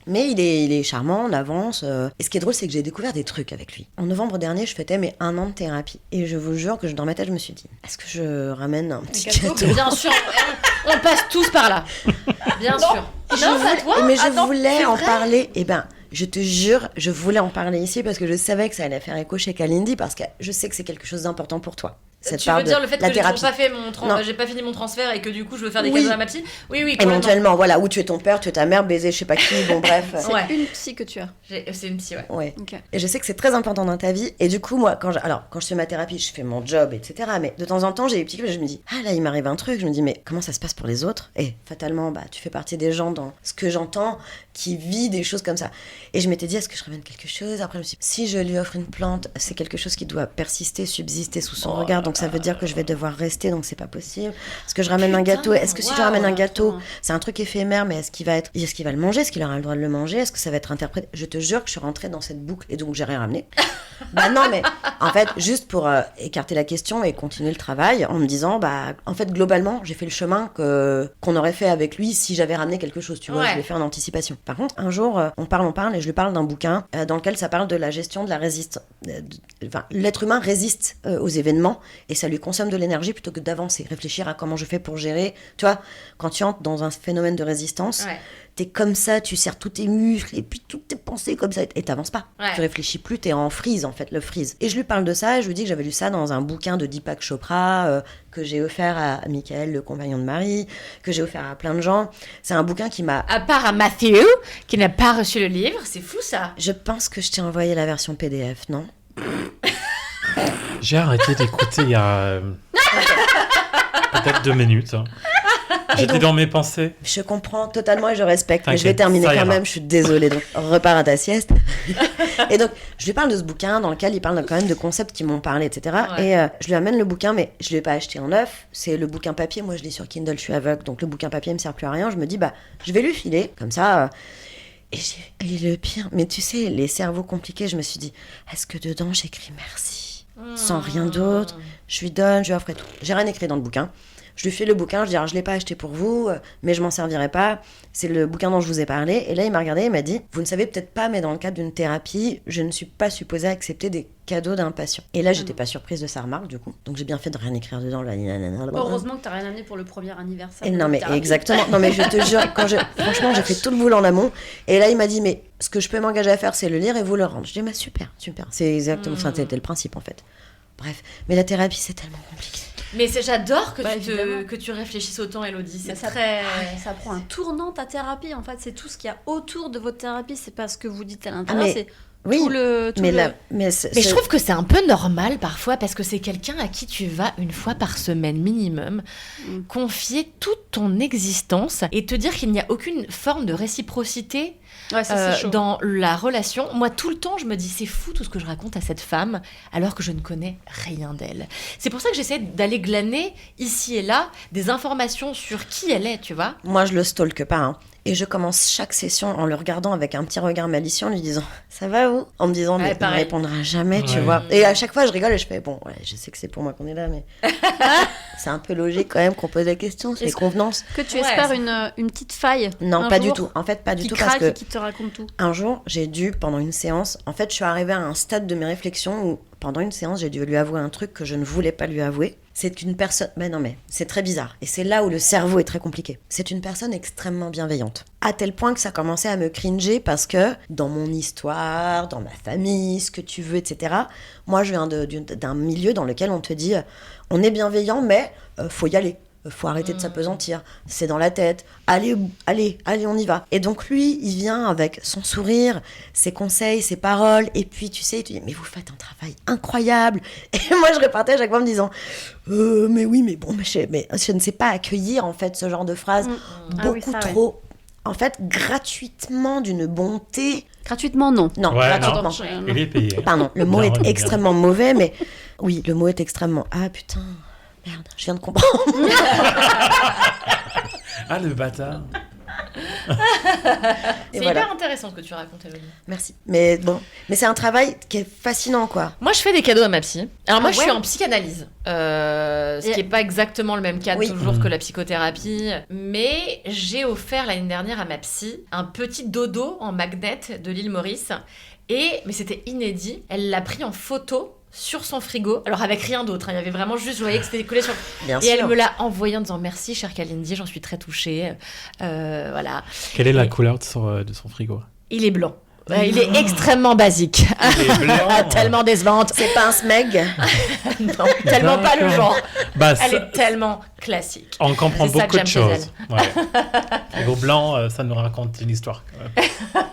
Mais il est charmant, on avance. Et ce qui est drôle, c'est que j'ai découvert des trucs avec lui. En novembre dernier, je fêtais mes 1 an de thérapie. Et je vous jure que dans ma tête, je me suis dit, est-ce que je ramène un petit gâteau ? Bien sûr, on passe tous par là. Bien sûr. Non, pas toi. Mais je Attends, voulais c'est en vrai parler. Je te jure, je voulais en parler ici parce que je savais que ça allait faire écho chez Kalindi parce que je sais que c'est quelque chose d'important pour toi. Cette Tu part veux dire de le fait la que j'ai thérapie. toujours pas fait Non. j'ai pas fini mon transfert et que du coup je veux faire des Oui. cadeaux à ma psy. Oui, complètement. Éventuellement, voilà, où tu es ton père, tu es ta mère, baiser je sais pas qui, bon bref. C'est Ouais. une psy que tu as. C'est une psy, ouais. Ouais. Ok. Et je sais que c'est très important dans ta vie. Et du coup, moi, quand je fais ma thérapie, je fais mon job, etc. Mais de temps en temps, j'ai des petits clips et je me dis, ah là, il m'arrive un truc. Je me dis, mais comment ça se passe pour les autres ? Et fatalement, tu fais partie des gens dans ce que j'entends qui vit des choses comme ça. Et je m'étais dit, est-ce que je ramène quelque chose ? Après, je me suis dit, si je lui offre une plante, c'est quelque chose qui doit persister, subsister sous son regard. Donc ça veut dire que je vais devoir rester, donc c'est pas possible. Est-ce que je ramène un gâteau ? Est-ce que si je ramène un gâteau, c'est un truc éphémère, mais est-ce qu'il va le manger ? Est-ce qu'il aura le droit de le manger ? Est-ce que ça va être interprété ? Je te jure que je suis rentrée dans cette boucle et donc j'ai rien ramené. Non, mais en fait, juste pour écarter la question et continuer le travail en me disant, en fait, globalement, j'ai fait le chemin qu'on aurait fait avec lui si j'avais ramené quelque chose, tu vois, Ouais. je l'ai fait en anticipation. Par contre, un jour, on parle et je lui parle d'un bouquin dans lequel ça parle de la gestion de la résistance. L'être humain résiste aux événements et ça lui consomme de l'énergie plutôt que d'avancer, réfléchir à comment je fais pour gérer. Tu vois, quand tu entres dans un phénomène de résistance, Ouais. t'es comme ça, tu serres tous tes muscles et puis toutes tes pensées comme ça et t'avances pas. Ouais. Tu réfléchis plus, t'es en freeze en fait, le freeze. Et je lui parle de ça et je lui dis que j'avais lu ça dans un bouquin de Deepak Chopra que j'ai offert à Michael, le compagnon de Marie, que j'ai offert à plein de gens. C'est un bouquin qui m'a... À part à Matthew, qui n'a pas reçu le livre, c'est fou ça. Je pense que je t'ai envoyé la version PDF, non ? J'ai arrêté d'écouter il y a peut-être 2 minutes. J'étais donc- dans mes pensées. Je comprends totalement et je respecte, mais je vais T'inquiète, terminer ça quand ira. même, je suis désolée, donc repars à ta sieste. Et donc, je lui parle de ce bouquin dans lequel il parle quand même de concepts qui m'ont parlé, etc. Ouais. Et je lui amène le bouquin, mais je ne l'ai pas acheté en neuf, c'est le bouquin papier, moi je l'ai sur Kindle, je suis aveugle, donc le bouquin papier ne me sert plus à rien, je me dis, je vais lui filer, comme ça... Et j'ai le pire, mais tu sais, les cerveaux compliqués, je me suis dit, est-ce que dedans j'écris merci ? Sans rien d'autre, je lui donne, je lui offre et tout. J'ai rien écrit dans le bouquin. Je lui fais le bouquin, je dis, alors, je l'ai pas acheté pour vous, mais je m'en servirai pas. C'est le bouquin dont je vous ai parlé. Et là, il m'a regardé, il m'a dit, vous ne savez peut-être pas, mais dans le cadre d'une thérapie, je ne suis pas supposée accepter des cadeaux d'un patient. Et là, j'étais pas surprise de sa remarque, du coup. Donc j'ai bien fait de rien écrire dedans. Heureusement que t'as rien amené pour le premier anniversaire. Et de non, mais thérapie. exactement. Non, mais je te jure, franchement, j'ai fait tout le boulot en amont. Et là, il m'a dit, mais ce que je peux m'engager à faire, c'est le lire et vous le rendre. Je dis, super. C'est exactement ça, c'était le principe, en fait. Bref. Mais la thérapie, c'est tellement compliqué. Mais j'adore que, évidemment. que tu réfléchisses autant, Elodie. C'est Ça- très... Ça prend un tournant ta thérapie en fait, c'est tout ce qu'il y a autour de votre thérapie, c'est pas ce que vous dites à l'intérieur, mais- c'est Oui, tout le. Mais je trouve que c'est un peu normal parfois parce que c'est quelqu'un à qui tu vas une fois par semaine minimum confier toute ton existence et te dire qu'il n'y a aucune forme de réciprocité Ouais, ça, c'est chaud. dans la relation. Moi, tout le temps, je me dis, c'est fou tout ce que je raconte à cette femme, alors que je ne connais rien d'elle. C'est pour ça que j'essaie d'aller glaner, ici et là, des informations sur qui elle est, tu vois. Moi, je le stalke pas, hein. Et je commence chaque session en le regardant avec un petit regard malicieux en lui disant « Ça va où ?» En me disant « Mais il ne pareil. répondra jamais, tu Ouais. vois. » Et à chaque fois, je rigole et je fais « Bon, ouais, je sais que c'est pour moi qu'on est là, mais c'est un peu logique quand même qu'on pose la question, c'est les Est-ce convenances. » Que tu Ouais, espères c'est- une petite faille Non, un pas jour, du tout. En fait, pas du qui tout parce craque que et qui te raconte tout. un jour, j'ai dû, pendant une séance, en fait, je suis arrivée à un stade de mes réflexions où, pendant une séance, j'ai dû lui avouer un truc que je ne voulais pas lui avouer. C'est une personne... Mais non, mais c'est très bizarre. Et c'est là où le cerveau est très compliqué. C'est une personne extrêmement bienveillante. À tel point que ça commençait à me cringer parce que, dans mon histoire, dans ma famille, ce que tu veux, etc., moi, je viens d'un milieu dans lequel on te dit on est bienveillant, mais faut y aller. Faut arrêter de s'apesantir, c'est dans la tête, allez, on y va. Et donc lui, il vient avec son sourire, ses conseils, ses paroles, et puis tu sais, il te dit, mais vous faites un travail incroyable. Et moi, je repartais à chaque fois en me disant, mais oui, mais bon, mais je ne sais pas accueillir en fait ce genre de phrases, Ah oui, beaucoup ça, ouais. trop, en fait, gratuitement, d'une bonté. Gratuitement, non. Non, Ouais, gratuitement. non. Il est payé. Pardon, le mot Bien est remis, extrêmement mauvais, mais oui, le mot est extrêmement... Ah putain, merde, je viens de comprendre. Ah, le bâtard. Et C'est voilà. hyper intéressant ce que tu racontes, Emeline. Merci. Mais bon, mais c'est un travail qui est fascinant, quoi. Moi, je fais des cadeaux à ma psy. Alors, moi, Ah je suis ouais en psychanalyse. Ce qui n'est pas exactement le même cadre Oui. toujours que la psychothérapie. Mais j'ai offert l'année dernière à ma psy un petit dodo en magnet de l'île Maurice. Mais c'était inédit. Elle l'a pris en photo sur son frigo. Alors, avec rien d'autre. Il y avait vraiment juste, je voyais que c'était collé sur... Bien Et elle sûr. me l'a envoyé en disant merci, chère Kalindi, j'en suis très touchée. Voilà. Quelle est la Et- couleur de son frigo? Il est blanc. Il est extrêmement basique. Il est blanc. Tellement décevante. C'est pas un smeg. Non, tellement pas le D'accord. genre. Bah, Elle ça- est tellement classique. on comprend C'est ça beaucoup que de j'aime chez choses. Ouais. Frigo blanc, ça nous raconte une histoire. Quand même.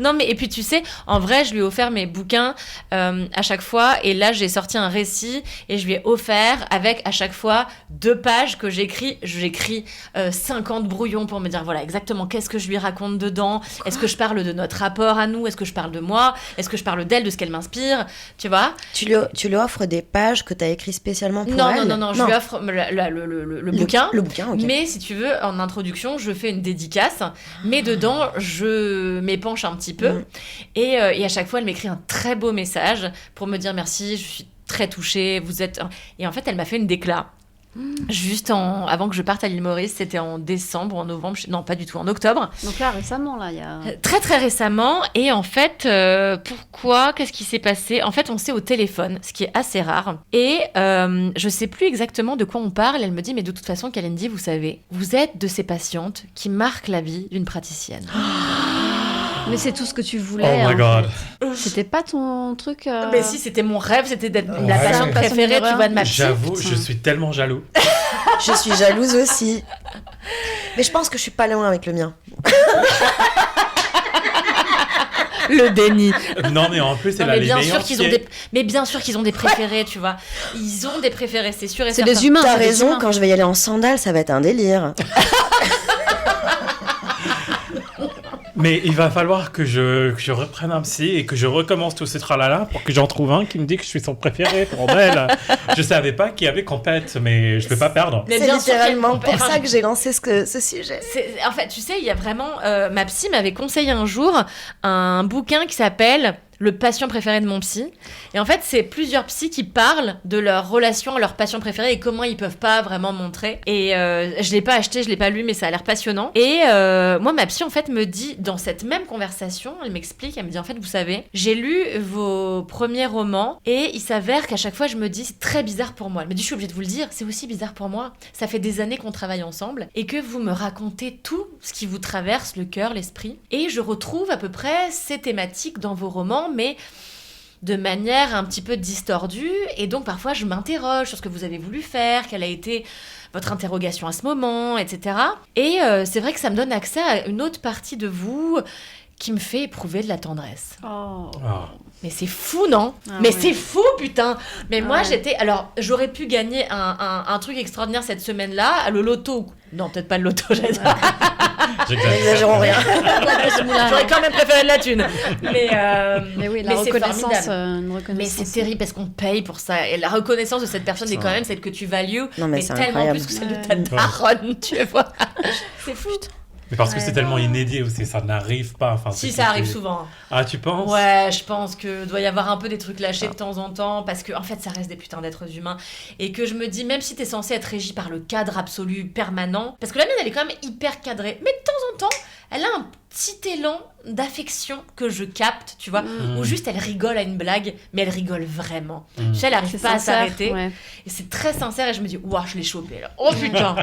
Non, mais et puis tu sais, en vrai, je lui ai offert mes bouquins à chaque fois. Et là, j'ai sorti un récit et je lui ai offert avec à chaque fois 2 pages que j'écris. J'écris 50 brouillons pour me dire voilà exactement qu'est-ce que je lui raconte dedans. Est-ce que je parle de notre rapport à nous? Est-ce que je parle de moi? Est-ce que je parle d'elle, de ce qu'elle m'inspire? Tu vois? Tu lui offres des pages que tu as écrites spécialement pour Non, elle? non, je lui offre le bouquin. Le bouquin, ok. Mais si tu veux, en introduction, je fais une dédicace, mais dedans, je m'épanche un petit peu. Mm. Et à chaque fois, elle m'écrit un très beau message pour me dire merci, je suis très touchée, vous êtes... Et en fait, elle m'a fait une décla. Juste avant que je parte à l'île Maurice, c'était en décembre, en novembre, non pas du tout, en octobre. Donc là, récemment, là, il y a... Très très récemment. Et en fait, pourquoi? Qu'est-ce qui s'est passé? En fait, on s'est au téléphone, ce qui est assez rare. Et je sais plus exactement de quoi on parle. Elle me dit, mais de toute façon, Kalindi, vous savez, vous êtes de ces patientes qui marquent la vie d'une praticienne. Mais c'est tout ce que tu voulais. Oh my en god. fait. C'était pas ton truc... Mais si, c'était mon rêve, c'était d'être la Ouais. patiente Passion préférée, numéro tu un. vois, de ma psy. J'avoue, putain. je suis tellement jaloux. Je suis jalouse aussi. Mais je pense que je suis pas loin avec le mien. Le déni. Non, mais en plus, Non, elle a mais les bien sûr meilleurs qu'ils ont pieds. des... Mais bien sûr qu'ils ont des préférés, tu vois. Ils ont des préférés, c'est sûr et C'est certain. des humains. T'as c'est des raison, humains. quand je vais y aller en sandales, ça va être un délire. Mais il va falloir que je reprenne un psy et que je recommence tout ce tralala pour que j'en trouve un qui me dit que je suis son préféré pour elle. Je savais pas qu'il y avait compète, mais je peux pas perdre. Mais C'est bien sûr qu'il y a une littéralement pour compé- ça que j'ai lancé ce sujet. En fait, tu sais, il y a vraiment... ma psy m'avait conseillé un jour un bouquin qui s'appelle Le patient préféré de mon psy. Et en fait, c'est plusieurs psys qui parlent de leur relation à leur patient préféré et comment ils peuvent pas vraiment montrer. Et je l'ai pas acheté, je l'ai pas lu, mais ça a l'air passionnant. Et moi, ma psy, en fait, me dit, dans cette même conversation, elle m'explique, elle me dit, en fait, vous savez, j'ai lu vos premiers romans et il s'avère qu'à chaque fois, je me dis, c'est très bizarre pour moi. Elle me dit, je suis obligée de vous le dire, c'est aussi bizarre pour moi. Ça fait des années qu'on travaille ensemble et que vous me racontez tout ce qui vous traverse le cœur, l'esprit. Et je retrouve à peu près ces thématiques dans vos romans, mais de manière un petit peu distordue. Et donc, parfois, je m'interroge sur ce que vous avez voulu faire, quelle a été votre interrogation à ce moment, etc. Et c'est vrai que ça me donne accès à une autre partie de vous qui me fait éprouver de la tendresse. Oh. Ah. Mais c'est fou, non? Ah Mais ouais. c'est fou, putain! Mais moi, Ouais. j'étais... Alors, j'aurais pu gagner un truc extraordinaire cette semaine-là, le loto. Non, peut-être pas le loto, j'allais dire. N'exagérons rien. J'aurais quand même préféré de la thune. Mais oui, la mais c'est reconnaissance, formidable. une Mais reconnaissance. c'est terrible parce qu'on paye pour ça. Et la reconnaissance de cette personne est quand même celle que tu values. Non, mais c'est tellement incroyable. plus que celle de Ouais. ta daronne, tu vois. C'est fou. Mais parce que Ouais. c'est tellement inédit aussi, ça n'arrive pas. Enfin, Si, c'est- ça arrive c'est- souvent. Ah, tu penses? Ouais, je pense que doit y avoir un peu des trucs lâchés de temps en temps parce que en fait ça reste des putains d'êtres humains et que je me dis même si t'es censé être régi par le cadre absolu permanent parce que la mienne elle est quand même hyper cadrée mais de temps en temps elle a un petit élan d'affection que je capte tu vois Mm. ou juste elle rigole à une blague mais elle rigole vraiment Mm. tu sais elle arrive C'est pas sincère, à s'arrêter ouais. et c'est très sincère et je me dis ouah je l'ai chopé là oh putain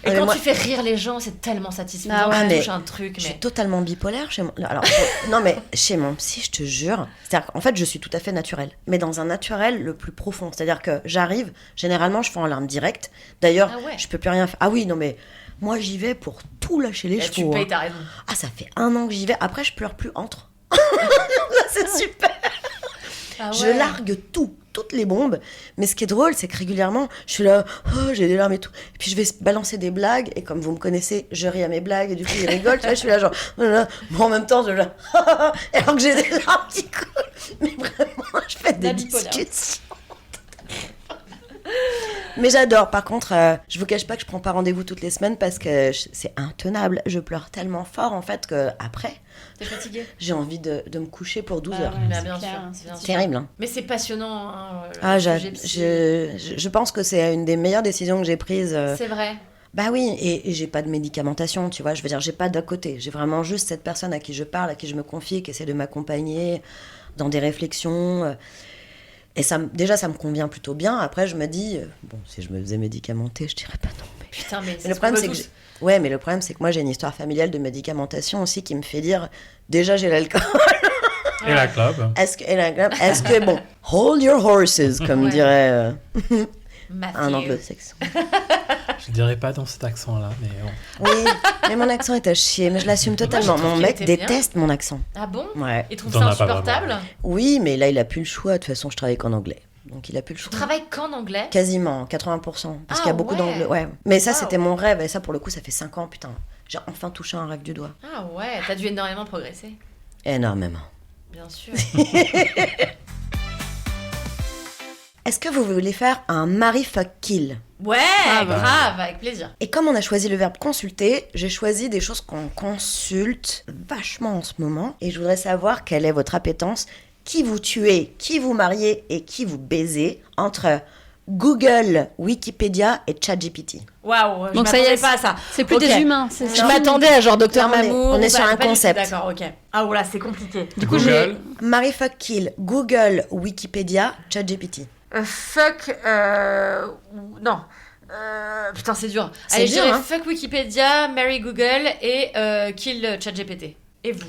et Mais quand moi- tu fais rire les gens c'est tellement satisfaisant Ah ouais. tu Mais touches un truc Je suis mais totalement bipolaire chez mon... Alors, non, mais chez mon psy, je te jure. C'est-à-dire qu'en fait, je suis tout à fait naturelle. Mais dans un naturel le plus profond. C'est-à-dire que j'arrive, généralement, je fais en larmes directes. D'ailleurs, Ah ouais. je peux plus rien faire. Ah oui, non, mais moi, j'y vais pour tout lâcher les tu chevaux. payes hein. t'as raison Ah, ça fait 1 an que j'y vais. Après, je pleure plus entre. Là, c'est super. Ah Je ouais. largue tout, toutes les bombes. Mais ce qui est drôle, c'est que régulièrement, je suis là, oh, j'ai des larmes et tout. Et puis je vais balancer des blagues. Et comme vous me connaissez, je ris à mes blagues. Et du coup, ils rigolent. Tu vois, je suis là, genre, oh là là. Bon, en même temps, je suis là, et alors que j'ai des larmes qui coulent. Mais vraiment, je fais des La bipolaire. discussions. Mais j'adore. Par contre, je vous cache pas que je prends pas rendez-vous toutes les semaines parce que c'est intenable. Je pleure tellement fort en fait que après, T'es fatiguée j'ai envie de me coucher pour 12 heures. Bah, c'est bien clair, sûr, c'est bien C'est sûr. terrible. Hein. Mais c'est passionnant. Hein, le Ah, sujet psy. je pense que c'est une des meilleures décisions que j'ai prises. C'est vrai. Bah oui, et j'ai pas de médicamentation, tu vois. Je veux dire, j'ai pas d'à côté. J'ai vraiment juste cette personne à qui je parle, à qui je me confie, qui essaie de m'accompagner dans des réflexions. Et déjà, ça me convient plutôt bien. Après, je me dis, bon, si je me faisais médicamenter, je dirais pas non. Mais, Putain, mais mais le problème, c'est que ouais, mais le problème, c'est que moi, j'ai une histoire familiale de médicamentation aussi qui me fait dire, déjà, j'ai l'alcool. Et la club. Est-ce que, bon, hold your horses, comme Ouais. dirait Mathieu. un anglo-saxon. Je dirais pas dans cet accent-là, mais bon. Oui, mais mon accent est à chier, mais je l'assume totalement. je trouve Mon qu'il mec était bien. déteste mon accent. Ah bon Ouais. Il trouve T'en ça as pas insupportable Oui, mais là, il a plus le choix. De toute façon, je travaille qu'en anglais. Donc, il a plus le Tu choix. travailles qu'en anglais Quasiment, 80%. Parce Ah qu'il y a beaucoup ouais. d'anglais. Ouais. Mais ça, Wow. c'était mon rêve. Et ça, pour le coup, ça fait 5 ans, putain. J'ai enfin touché un rêve du doigt. Ah ouais, t'as dû énormément progresser. Énormément. Bien sûr. Est-ce que vous voulez faire un Marry Fuck Kill? Ouais, Ah bah. grave, avec plaisir. Et comme on a choisi le verbe consulter, j'ai choisi des choses qu'on consulte vachement en ce moment. Et je voudrais savoir quelle est votre appétence, qui vous tuez, qui vous mariez et qui vous baisez entre Google, Wikipédia et ChatGPT. Waouh, je Donc ça y m'attendais est, pas à ça. C'est plus Ok. des humains, c'est Je ça. m'attendais à genre Docteur Non, mais Mamour. on est ou sur pas- un pas du tout, concept. D'accord, ok. Ah voilà, c'est compliqué. Du coup, Google. Marry Fuck Kill, Google, Wikipédia, ChatGPT. Fuck. Non. Putain, c'est dur. C'est Allez, je dur, dirais hein. fuck Wikipédia, marry Google et kill ChatGPT. Et vous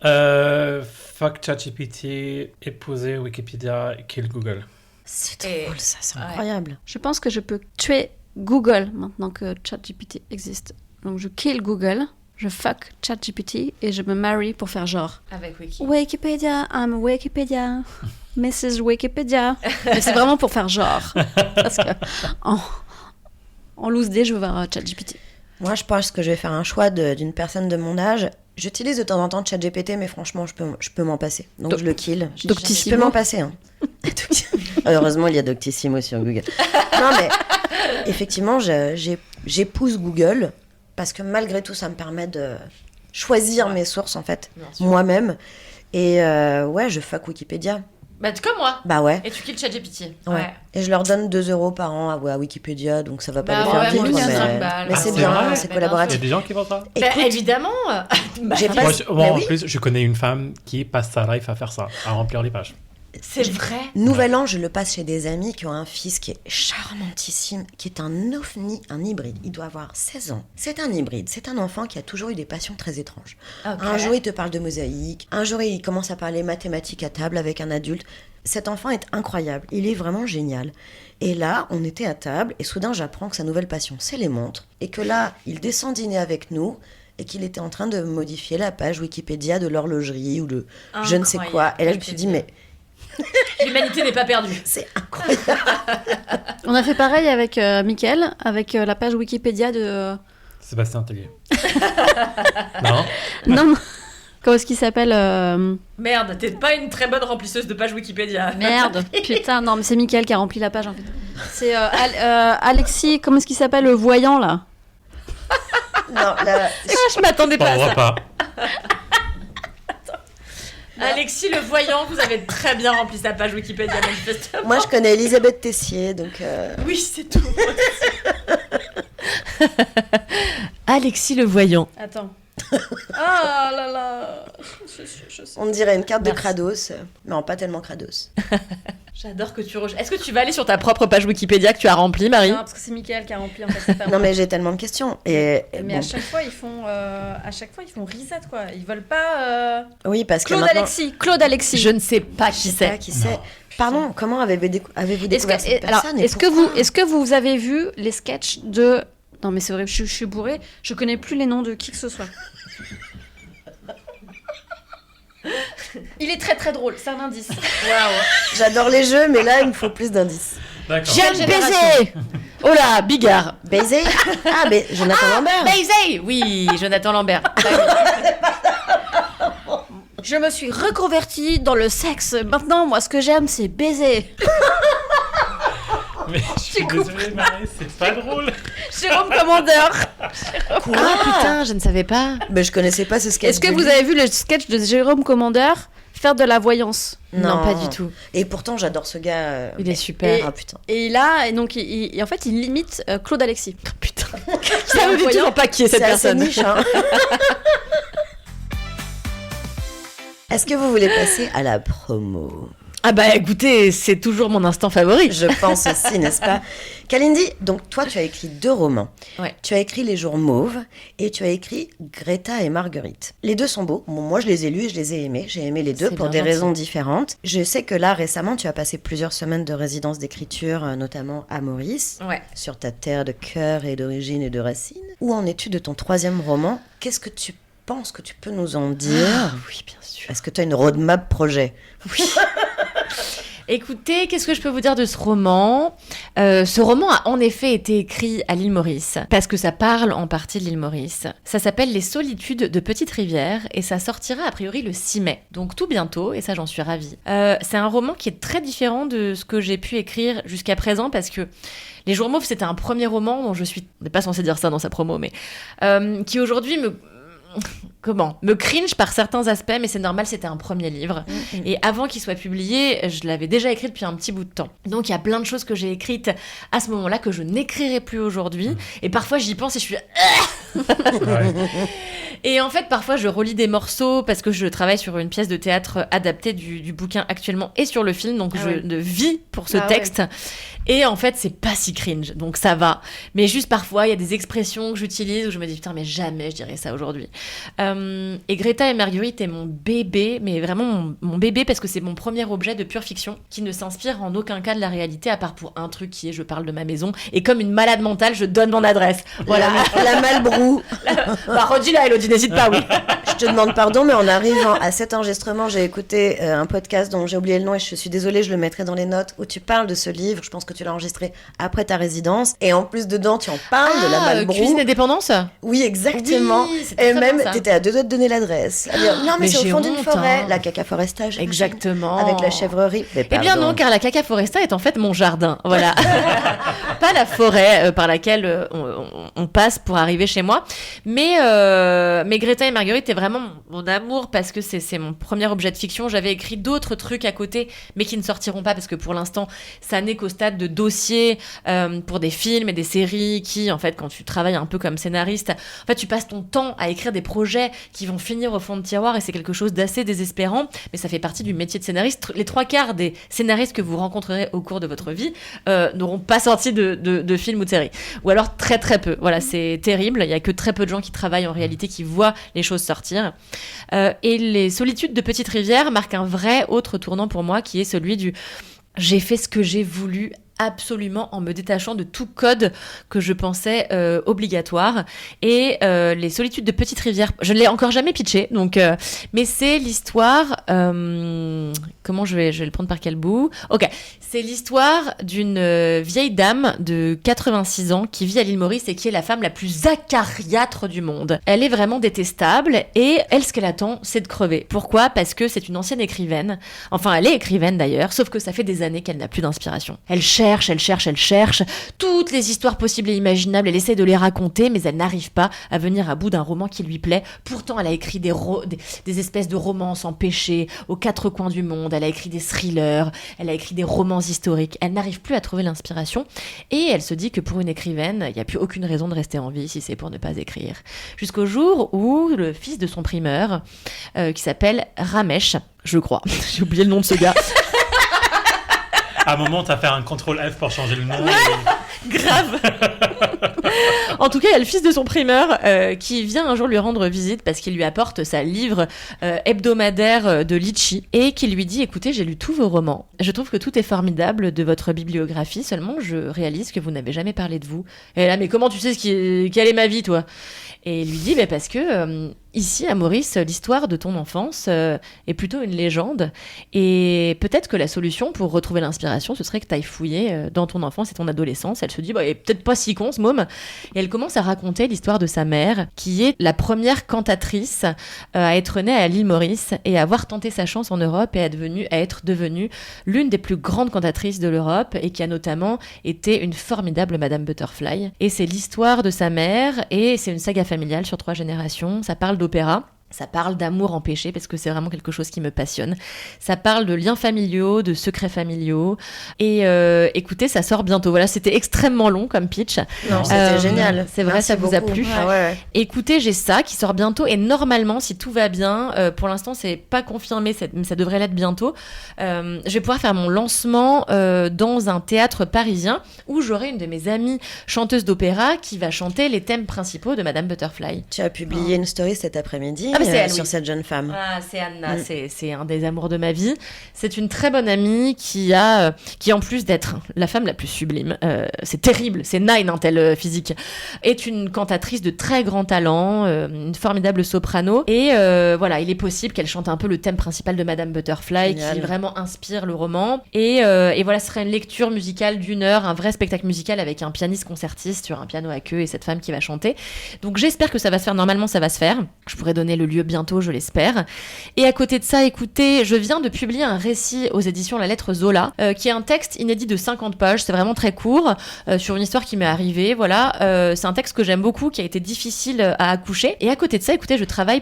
Fuck ChatGPT, épouser Wikipédia, kill Google. C'est Et- drôle ça, c'est ouais. incroyable. Je pense que je peux tuer Google maintenant que ChatGPT existe. Donc je kill Google, je fuck ChatGPT et je me marie pour faire genre. Avec Wiki. Wikipédia, I'm Wikipédia, Mrs. Wikipédia. Mais c'est vraiment pour faire genre. Parce que en loose day, je veux voir ChatGPT. Moi, je pense que je vais faire un choix d'une personne de mon âge. J'utilise de temps en temps ChatGPT, mais franchement, je peux m'en passer. Donc, je le kill. Je peux Doctissimo. m'en passer. Hein. Heureusement, il y a Doctissimo sur Google. Non, mais effectivement, j'épouse Google parce que malgré tout, ça me permet de choisir Ouais. mes sources, en fait, Bien sûr. moi-même. Et ouais, je fuck Wikipédia. Bah, comme moi. Bah ouais. Et tu kills ChatGPT. Ouais. Et je leur donne 2 € par an à Wikipédia, donc ça va pas Bah les faire ouais, vivre, moi aussi, mais, 5 balles. mais Ah, c'est c'est bien, vrai c'est Bah, bien Il y collaboratif. a des gens qui font ça. Bah, Écoute, évidemment. Bah, J'ai pas- Moi, Mais en oui. plus, je connais une femme qui passe sa life à faire ça, à remplir les pages. c'est vrai. Nouvel an, je le passe chez des amis qui ont un fils qui est charmantissime, qui est un ovni, un hybride. Il doit avoir 16 ans. C'est un hybride, c'est un enfant qui a toujours eu des passions très étranges. Ok. Un jour, il te parle de mosaïque. Un jour, il commence à parler mathématiques à table avec un adulte. Cet enfant est incroyable. Il est vraiment génial. Et là, on était à table et soudain, j'apprends que sa nouvelle passion, c'est les montres. Et que là, il descend dîner avec nous et qu'il était en train de modifier la page Wikipédia de l'horlogerie ou de je ne sais quoi. Et là, je me suis dit, mais L'humanité n'est pas perdue. c'est incroyable. On a fait pareil avec Mickaël, avec la page Wikipédia de... Sébastien Tellier. Non. Non. Comment est-ce qu'il s'appelle Merde, t'es pas une très bonne remplisseuse de page Wikipédia. Merde. Putain, non, mais c'est Mickaël qui a rempli la page, en fait. C'est Alexis, comment est-ce qu'il s'appelle, le voyant, là? Non, là, Je m'attendais Pas pas on à voit ça. pas. Alexis le voyant, vous avez très bien rempli sa page Wikipédia, manifestement. moi, je connais Elisabeth Tessier, donc... Oui, c'est tout. Alexis le voyant. Attends. Ah là là. Je sais. On dirait une carte de Merci. Kratos. Non, pas tellement Kratos. J'adore que tu Est-ce que tu vas aller sur ta propre page Wikipédia que tu as remplie, Marie? Non, parce que c'est Mickaël qui a rempli, en fait, c'est pas moi. Non, mais j'ai tellement de questions. Et Mais bon, à chaque fois, ils font reset, quoi. Ils veulent pas... oui, parce que Claude maintenant... Alexis. Claude Alexis. Je ne sais pas qui Je sais pas c'est. qui c'est. Non. Pardon, comment avez-vous découvert cette alors, personne et est-ce que pourquoi vous avez vu les sketchs de... Non, mais c'est vrai, je suis bourrée. Je connais plus les noms de qui que ce soit. Il est très très drôle, c'est un indice. Waouh. J'adore les jeux, mais là, il me faut plus d'indices. D'accord. J'aime génération. baiser. Oh là, Bigard. Baiser. Ah, mais Jonathan Lambert. Baiser. Oui, Jonathan Lambert. Je me suis reconvertie dans le sexe. Maintenant, moi, ce que j'aime, c'est baiser. Mais je suis désolée, Marie, c'est pas drôle. Jérôme Commandeur. Ah putain, je ne savais pas. Mais je connaissais pas ce sketch. Est-ce que de vous lui. avez vu le sketch de Jérôme Commandeur faire de la voyance? Non, pas du tout. Et pourtant, j'adore ce gars. Il est super. Ah putain. Et là, et donc, en fait, il limite Claude Alexis. Putain. C'est Ça ne dit incroyable. toujours pas qui est cette C'est assez personne. niche, hein. Est-ce que vous voulez passer à la promo? Ah bah écoutez, c'est toujours mon instant favori. Je pense aussi, n'est-ce pas? Kalindi, donc toi, tu as écrit 2 romans. Ouais. Tu as écrit Les Jours Mauves et tu as écrit Greta et Marguerite. Les 2 sont beaux. Bon, moi, je les ai lus et je les ai aimés. J'ai aimé les 2 C'est pour bien des gentil. raisons différentes. Je sais que là, récemment, tu as passé plusieurs semaines de résidence d'écriture, notamment à Maurice, Ouais. sur ta terre de cœur et d'origine et de racines. Où en es-tu de ton 3e roman? Qu'est-ce que tu penses que tu peux nous en dire? Oui, bien sûr. Est-ce que tu as une roadmap projet? Écoutez, qu'est-ce que je peux vous dire de ce roman? Ce roman a en effet été écrit à l'île Maurice, parce que ça parle en partie de l'île Maurice. Ça s'appelle Les Solitudes de Petite Rivière, et ça sortira a priori le 6 mai, donc tout bientôt, et ça j'en suis ravie. C'est un roman qui est très différent de ce que j'ai pu écrire jusqu'à présent, parce que Les Jours Mauves, c'était un premier roman dont je suis... On n'est pas censé dire ça dans sa promo, mais... qui aujourd'hui me cringe par certains aspects, mais c'est normal, c'était un premier livre. Et avant qu'il soit publié, je l'avais déjà écrit depuis un petit bout de temps. Donc il y a plein de choses que j'ai écrites à ce moment-là que je n'écrirai plus aujourd'hui. Et parfois j'y pense et je suis... Ouais. Et en fait, parfois, je relis des morceaux parce que je travaille sur une pièce de théâtre adaptée du bouquin actuellement et sur le film, donc Ah je ouais. vis pour ce Ah texte. Et en fait, c'est pas si cringe, donc ça va. Mais juste parfois, il y a des expressions que j'utilise où je me dis putain, mais jamais je dirais ça aujourd'hui. Et Greta et Marguerite est mon bébé, mais vraiment mon bébé parce que c'est mon premier objet de pure fiction qui ne s'inspire en aucun cas de la réalité à part pour un truc qui est je parle de ma maison et comme une malade mentale, je donne mon adresse. Voilà. La Malbrou. Bah, redis-la, Elodie, n'hésite pas, oui. Je te demande pardon, mais en arrivant à cet enregistrement, j'ai écouté un podcast dont j'ai oublié le nom et je suis désolée, je le mettrai dans les notes, où tu parles de ce livre. Je pense que tu l'as enregistré après ta résidence. Et en plus, dedans, tu en parles de la Malbrou. Cuisine et dépendance. Oui, exactement. Oui, c'était Et très même, bien, ça. t'étais à 2 doigts de donner l'adresse. À dire, non, mais c'est au j'ai fond d'une honte, forêt. hein. La caca forestage. Exactement. Avec la chèvrerie. Mais Eh bien non, car la caca foresta est en fait mon jardin, voilà. Pas la forêt par laquelle on passe pour arriver chez moi. Mais Greta et Marguerite est vraiment mon amour parce que c'est mon premier objet de fiction. J'avais écrit d'autres trucs à côté, mais qui ne sortiront pas parce que pour l'instant, ça n'est qu'au stade de dossier pour des films et des séries qui, en fait, quand tu travailles un peu comme scénariste, en fait, tu passes ton temps à écrire des projets qui vont finir au fond de tiroir et c'est quelque chose d'assez désespérant, mais ça fait partie du métier de scénariste. Les 3/4 des scénaristes que vous rencontrerez au cours de votre vie n'auront pas sorti de films ou de séries. Ou alors très très peu. Voilà, c'est terrible. Il y a que très peu de gens qui travaillent en réalité, qui voient les choses sortir. Et Les Solitudes de Petite Rivière marquent un vrai autre tournant pour moi, qui est celui du... J'ai fait ce que j'ai voulu absolument en me détachant de tout code que je pensais obligatoire. Et Les Solitudes de Petite Rivière, je ne l'ai encore jamais pitché, donc, mais c'est l'histoire... comment je vais le prendre par quel bout ? Ok, c'est l'histoire d'une vieille dame de 86 ans qui vit à l'île Maurice et qui est la femme la plus acariâtre du monde. Elle est vraiment détestable et elle, ce qu'elle attend, c'est de crever. Pourquoi ? Parce que c'est une ancienne écrivaine. Enfin, elle est écrivaine d'ailleurs, sauf que ça fait des années qu'elle n'a plus d'inspiration. Elle cherche toutes les histoires possibles et imaginables, elle essaie de les raconter, mais elle n'arrive pas à venir à bout d'un roman qui lui plaît. Pourtant, elle a écrit des espèces de romances empêchées aux quatre coins du monde, elle a écrit des thrillers, elle a écrit des romans historiques. Elle n'arrive plus à trouver l'inspiration et elle se dit que pour une écrivaine, il n'y a plus aucune raison de rester en vie si c'est pour ne pas écrire. Jusqu'au jour où le fils de son primeur, qui s'appelle Ramesh, je crois, j'ai oublié le nom de ce gars. À un moment, t'as fait un contrôle F pour changer le nom. Grave. En tout cas, il y a le fils de son primeur qui vient un jour lui rendre visite parce qu'il lui apporte sa livre hebdomadaire de Litchi et qui lui dit « Écoutez, j'ai lu tous vos romans. Je trouve que tout est formidable de votre bibliographie, seulement je réalise que vous n'avez jamais parlé de vous. » Et là, mais comment tu sais quelle est ma vie, toi ? Et il lui dit parce que ici à Maurice, l'histoire de ton enfance est plutôt une légende et peut-être que la solution pour retrouver l'inspiration, ce serait que tu ailles fouiller dans ton enfance et ton adolescence. Elle se dit, il est peut-être pas si con ce môme. Et elle commence à raconter l'histoire de sa mère, qui est la première cantatrice à être née à l'île Maurice et à avoir tenté sa chance en Europe et à être devenue l'une des plus grandes cantatrices de l'Europe et qui a notamment été une formidable Madame Butterfly. Et c'est l'histoire de sa mère et c'est une saga familiale sur 3 générations. Ça parle d'opéra. Ça parle d'amour empêché parce que c'est vraiment quelque chose qui me passionne. Ça parle de liens familiaux, de secrets familiaux. Et écoutez, ça sort bientôt. Voilà, c'était extrêmement long comme pitch. Non, c'était génial. C'est vrai, merci ça vous a beaucoup. plu. Ouais. Écoutez, j'ai ça qui sort bientôt. Et normalement, si tout va bien, pour l'instant, c'est pas confirmé, mais ça devrait l'être bientôt. Je vais pouvoir faire mon lancement dans un théâtre parisien où j'aurai une de mes amies chanteuses d'opéra qui va chanter les thèmes principaux de Madame Butterfly. Tu as publié une story cet après-midi mais c'est elle, sur oui. cette jeune femme. Ah, c'est Anna, c'est un des amours de ma vie. C'est une très bonne amie qui en plus d'être la femme la plus sublime, c'est terrible, c'est nain un tel physique, est une cantatrice de très grand talent, une formidable soprano. Et voilà, il est possible qu'elle chante un peu le thème principal de Madame Butterfly, Génial. qui vraiment inspire le roman. Et voilà, ce serait une lecture musicale d'1 heure, un vrai spectacle musical avec un pianiste concertiste sur un piano à queue et cette femme qui va chanter. Donc j'espère que ça va se faire, normalement ça va se faire. Je pourrais donner le lieu bientôt, je l'espère. Et à côté de ça, écoutez, je viens de publier un récit aux éditions La Lettre Zola, qui est un texte inédit de 50 pages, c'est vraiment très court, sur une histoire qui m'est arrivée, voilà. C'est un texte que j'aime beaucoup, qui a été difficile à accoucher. Et à côté de ça, écoutez, je travaille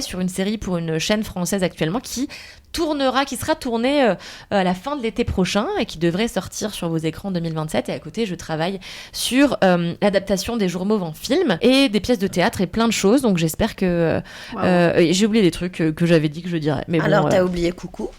sur une série pour une chaîne française actuellement qui sera tournée à la fin de l'été prochain et qui devrait sortir sur vos écrans en 2027. Et à côté, je travaille sur l'adaptation des Jours Mauves en film et des pièces de théâtre et plein de choses. Donc j'espère que... j'ai oublié des trucs que j'avais dit que je dirais. Mais Alors, bon, t'as oublié Coucou.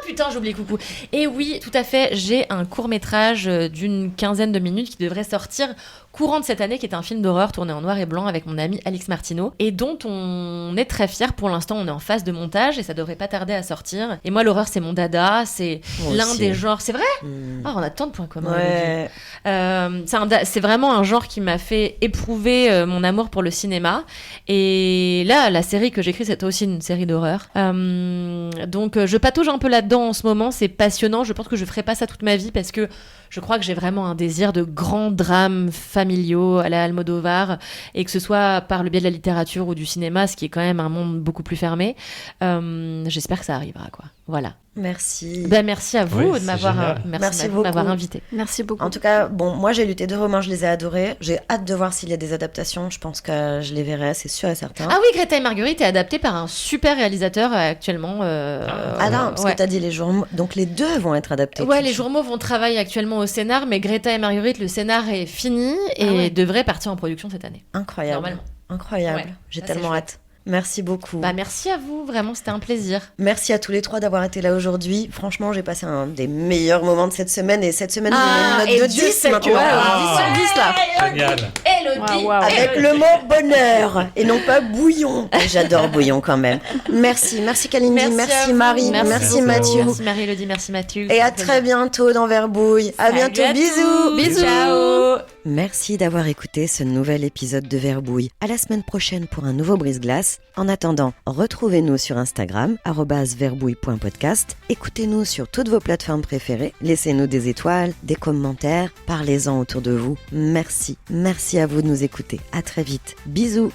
putain, j'ai oublié Coucou. Et oui, tout à fait, j'ai un court-métrage d'une 15aine de minutes qui devrait sortir courant de cette année, qui est un film d'horreur tourné en noir et blanc avec mon ami Alix Martineau et dont on est très fiers. Pour l'instant, on est en phase de montage et ça devrait pas tarder à sortir. Et moi, l'horreur, c'est mon dada, c'est l'un des genres... C'est vrai ? On a tant de points communs. Ouais. C'est vraiment un genre qui m'a fait éprouver mon amour pour le cinéma. Et là, la série que j'écris, c'est aussi une série d'horreur. Donc, je patauge un peu là-dedans en ce moment. C'est passionnant. Je pense que je ferai pas ça toute ma vie parce que je crois que j'ai vraiment un désir de grands drames familiaux à la Almodovar, et que ce soit par le biais de la littérature ou du cinéma, ce qui est quand même un monde beaucoup plus fermé. J'espère que ça arrivera, quoi. Voilà. Merci. Merci à vous de m'avoir Merci de m'avoir beaucoup. invité. Merci beaucoup. En tout cas, bon, moi j'ai lu tes 2 romans, je les ai adorés. J'ai hâte de voir s'il y a des adaptations. Je pense que je les verrai, c'est sûr et certain. Ah oui, Greta et Marguerite est adaptée par un super réalisateur actuellement. Ah non, parce ouais. que t'as dit les jours... Donc les 2 vont être adaptés. Ouais, les Jours Mauves vont travailler actuellement au scénar, mais Greta et Marguerite, le scénar est fini et devrait partir en production cette année. Incroyable. Normalement. Incroyable. Ouais, J'ai ça, tellement c'est hâte. Merci beaucoup. Bah, merci à vous, vraiment, c'était un plaisir. Merci à tous les 3 d'avoir été là aujourd'hui. Franchement, j'ai passé un des meilleurs moments de cette semaine. Et cette semaine, j'ai une note de 10 maintenant. 10 sur 10 là. Génial. Elodie. Waouh. Avec le mot bonheur et non pas bouillon. J'adore bouillon quand même. Merci Kalindi, merci Marie, merci Mathieu. Merci Marie-Elodie, merci Mathieu. Et à très bientôt dans Verbouille. À Salut bientôt, à bisous. tous. Bisous. Ciao. Merci d'avoir écouté ce nouvel épisode de Verbouille. À la semaine prochaine pour un nouveau brise-glace. En attendant, retrouvez-nous sur Instagram, @verbouille.podcast. Écoutez-nous sur toutes vos plateformes préférées. Laissez-nous des étoiles, des commentaires. Parlez-en autour de vous. Merci à vous de nous écouter. À très vite. Bisous.